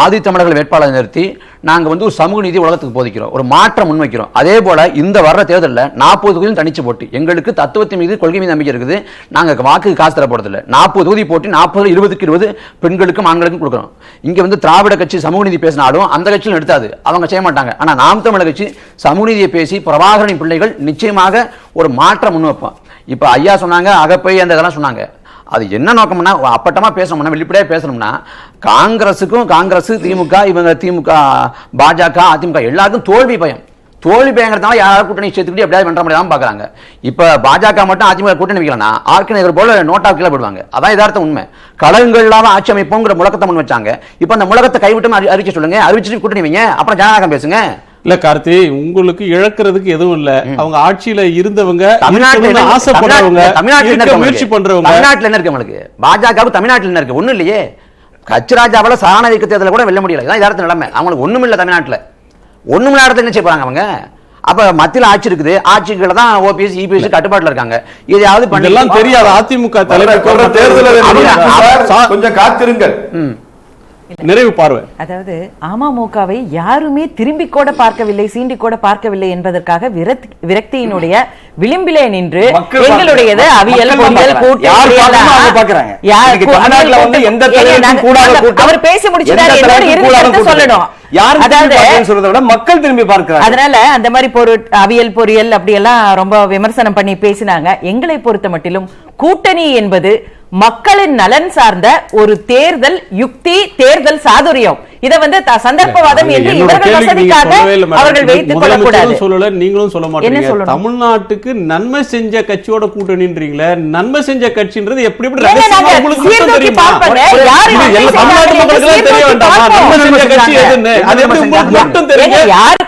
ஆதி தமிழர்கள் வேட்பாளர் நிறுத்தி நாங்கள் ஒரு சமூக நீதி உலகத்துக்கு போதிக்கிறோம், ஒரு மாற்றம் முன்வைக்கிறோம். அதே போல இந்த வர்ற தேர்தலில் 40 தொகுதியும் தனிச்சு போட்டி, எங்களுக்கு தத்துவத்தின் மீது கொள்கை மீது நம்பிக்கை இருக்குது. நாங்கள் வாக்கு காசு தர போறதில்லை. 40 தொகுதி போட்டி 40 20க்கு 20 பெண்களுக்கும் ஆண்களுக்கும் கொடுக்குறோம். இங்க திராவிட கட்சி சமூக நீதி பேசினாலும் அந்த கட்சியில் எடுத்தாது, அவங்க செய்ய மாட்டாங்க. ஆனா நாம் தமிழர் கட்சி சமூக நீதியை பேசி பிரபாகரனின் பிள்ளைகள் நிச்சயமாக ஒரு மாற்றம் முன்வைப்போம். இப்ப ஐயா சொன்னாங்க அகப்பை அந்த இதெல்லாம் சொன்னாங்க, அது என்ன நோக்கம்னா அப்பட்டமா பேசணும்னா வெளிப்படையா பேசணும்னா காங்கிரஸ் திமுக இவங்க திமுக பாஜக அதிமுக எல்லாருக்கும் தோல்வி பயங்கிறதுனால யாராவது கூட்டணி சேர்த்துக்கிட்டு எப்படியாவது வென்ற முடியாம பாக்குறாங்க. இப்ப பாஜக மட்டும் அதிமுக கூட்டணி வைக்கலன்னா ஆர்கனைசர் போல நோட்டா கீழே போடுவாங்க. அதான் யதார்த்த உண்மை. களங்கள் இல்லாம ஆட்சி அமைப்போங்கிற முழக்கத்தை முன் வச்சாங்க. இப்ப அந்த முழக்கத்தை கைவிட்டு அறிவிச்சு சொல்லுங்க, அறிவிச்சுட்டு கூட்டணி வைங்க, அப்புறம் ஜனநாயகம் பேசுங்க. இல்ல கார்த்தி, உங்களுக்கு இழக்கிறதுக்கு எதுவும் இல்ல. அவங்க ஆட்சியில இருந்தவங்க ஆசைப்படுறவங்க, முயற்சி பண்றவங்க. தமிழ்நாட்டில் என்ன இருக்கு உங்களுக்கு? பாஜக தமிழ்நாட்டில் என்ன இருக்கு? ஒண்ணும் இல்லையே. கச்சிராஜாவால சாரண இயக்க தேர்தலில் கூட வெல்ல முடியல. இதான் யதார்த்த நிலைமை. அவங்களுக்கு ஒண்ணும் இல்ல. தமிழ்நாட்டில் ஒண்ணும் இல்லாத என்ன செய்ய போறாங்க அவங்க? அப்ப மத்தியில் ஆட்சி இருக்குது, ஆட்சிகளை தான் ஓபிஎஸ் இபிஎஸ் கட்டுப்பாட்டில் இருக்காங்க. இதையாவது பண்ணலாம் தெரியாது. அதிமுக தலைவர் தேர்தல் கொஞ்சம் காத்திருங்கள். நிறைவு பார்வை. அதாவது அமமுகவை யாருமே திரும்பி கூட பார்க்கவில்லை, சீண்டி கூட பார்க்கவில்லை என்பதற்காக விரக்தியினுடைய விளிம்பிலே நின்று எங்களுடையது அவியல் பொறியியல் அவர் பேசி முடிச்சுட்டாரு சொல்லணும். மக்கள் திரும்பி பார்க்கிறாங்க. அதனால அந்த மாதிரி அவியல் பொறியியல் அப்படி எல்லாம் ரொம்ப விமர்சனம் பண்ணி பேசினாங்க. எங்களை பொறுத்த மட்டிலும் கூட்டணி என்பது மக்களின் நலன் சார்ந்த ஒரு தேர்தல் யுக்தி, தேர்தல் சாதுரியம். இதை சந்தர்ப்பவாதம் என்று இவர்கள் வசதிக்காக அவர்கள் வைத்துக் கொள்ளக்கூடாது. சொல்லல, நீங்களும் சொல்ல மாட்டீங்க. தமிழ்நாட்டுக்கு நன்மை செஞ்ச கட்சியோட கூட்டணின்றீங்களே, நன்மை செஞ்ச கட்சின்றது எப்படி எப்படி யாரு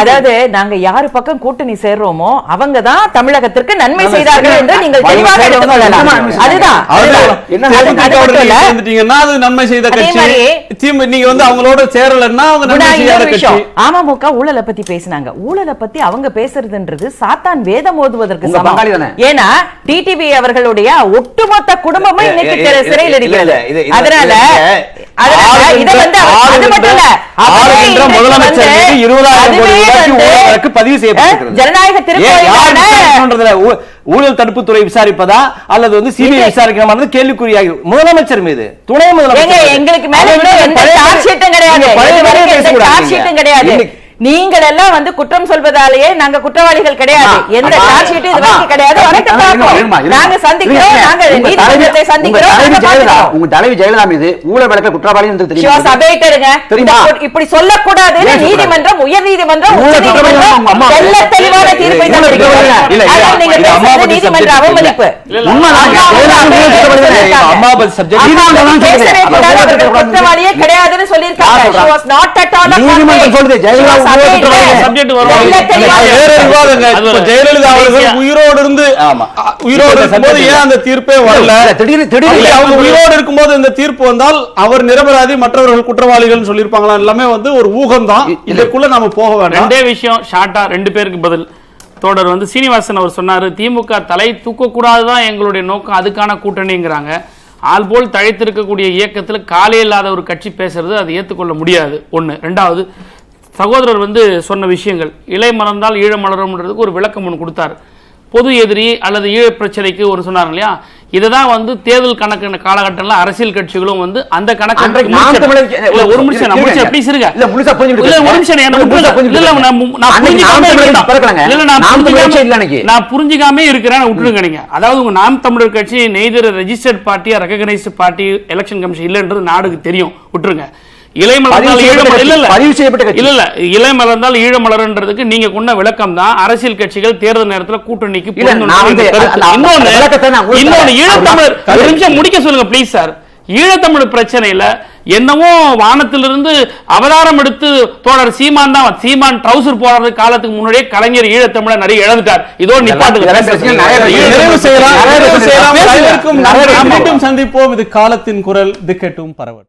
அதாவது நாங்க யாரு பக்கம் கூட்டணி சேர்றோமோ அவங்க தான் தமிழகத்திற்கு நன்மை செய்தார்கள் என்று நீங்கள் தெளிவாக எடுத்துக்கொள்ளலாம். அதுதான் நன்மை செய்த அவங்களோட சேரலன்னா அமமுக ஊழலை பத்தி பேசினாங்க. ஊழலை பத்தி அவங்க பேசுறதுன்றது சாத்தான் வேதம் ஓதுவதற்கு சமம். ஏன்னா டிடிவி அவர்களுடைய ஒட்டுமொத்த குடும்பமும் இன்னைக்கு சிறையில் இருக்கிறது. அதனால இதை அது மட்டும் இல்ல, பதிவு செய்யப்பட்டிருக்கிறது. ஜனநாயக திருக்கோயில் ஊழல் தடுப்புத்துறை விசாரிப்பதா அல்லது சிபிஐ விசாரிக்கணுமா கேள்விக்குறியாகி முதலமைச்சர் மீது, துணை முதலமைச்சர் எங்களுக்கு மேல எந்த சார்ஜ் ஷீட்டும் கிடையாது. நீங்கள் எல்லாம் வந்து குற்றம் சொல்வதாலேயே நாங்க குற்றவாளிகள் கிடையாது. எந்த சார்ஜ் ஷீட் இது வரைக்கும் கிடையாது. நாங்க சந்திக்கிறோம், நாங்க நீதிமன்றத்தை சந்திக்கிறோம். உங்க தலைவி ஜெயலலிதா மீது ஊழல் வழக்கு குற்றவாளி என்று தெரியுமா? இப்படி சொல்லக்கூடாது. நீதிமன்றம், உயர் நீதிமன்றம், தெளிவான தீர்ப்பை நீதிமன்ற அவமதிப்பு. குற்றவாளியே கிடையாதுன்னு சொல்லியிருக்காங்க. ஜெயலலிதா அவர்கள் உயிரோடு இருக்கும்போது ஏன் அந்த தீர்ப்பே வரல? அவங்க உயிரோடு இருக்கும்போது இந்த தீர்ப்பு வந்தால் அவர் நிரபராதி, மற்றவர்கள் குற்றவாளிகள் சொல்லியிருப்பாங்களா? எல்லாமே வந்து ஒரு ஊகம் தான். இதுக்குள்ள நாம போக வேண்டாம். ரெண்டே விஷயம் ஷார்ட்டா, 2 பேருக்கு பதில். தோழர் வந்து சீனிவாசன் அவர் சொன்னாரு, திமுக தலை தூக்க கூடாதுதான் எங்களுடைய நோக்கம், அதுக்கான கூட்டணிங்கிறாங்க. ஆள் போல் தழைத்திருக்கக்கூடிய இயக்கத்தில் காலே இல்லாத ஒரு கட்சி பேசுறது அது ஏற்றுக்கொள்ள முடியாது. ஒன்று. ரெண்டாவது, சகோதரர் வந்து சொன்ன விஷயங்கள், இலை மலர்ந்தால் ஈழ மலரும்ன்றதுக்கு ஒரு விளக்கம் ஒன்று கொடுத்தார். பொது எதிரி அல்லது ஈழ பிரச்சனைக்கு ஒரு சொன்னார் இல்லையா, இதுதான் வந்து தேர்தல் கணக்கு காலகட்டத்தில் அரசியல் கட்சிகளும் வந்து அந்த கணக்கு நான் புரிஞ்சுக்காம இருக்கிறேன் விட்டுருங்க. நீங்க அதாவது உங்க நாம் தமிழர் கட்சி neither registered party recognised party election commission இல்லைன்றது நாடுக்கு தெரியும், விட்டுருங்க. இலை மலர்ந்தால் ஈழ மலர்ன்றதுக்கு நீங்க கொண்ட விளக்கம் தான் அரசியல் கட்சிகள் தேர்தல் நேரத்தில் கூட்டணிக்கு. இன்னொன்னு ஈழத்தமிழர், ஒரு நிமிஷம் முடிக்க சொல்லுங்க ப்ளீஸ் சார். ஈழத்தமிழர் பிரச்சனையில என்னவோ வானத்திலிருந்து அவதாரம் எடுத்து தோழர் சீமான் தான். சீமான் ட்ரவுசர் போடுறது காலத்துக்கு முன்னாடியே கலைஞர் ஈழத்தமிழர் நிறைய இழந்துட்டார். இதோ சந்திப்போம். இது காலத்தின் குரல், திக்கெட்டும் பரவல்.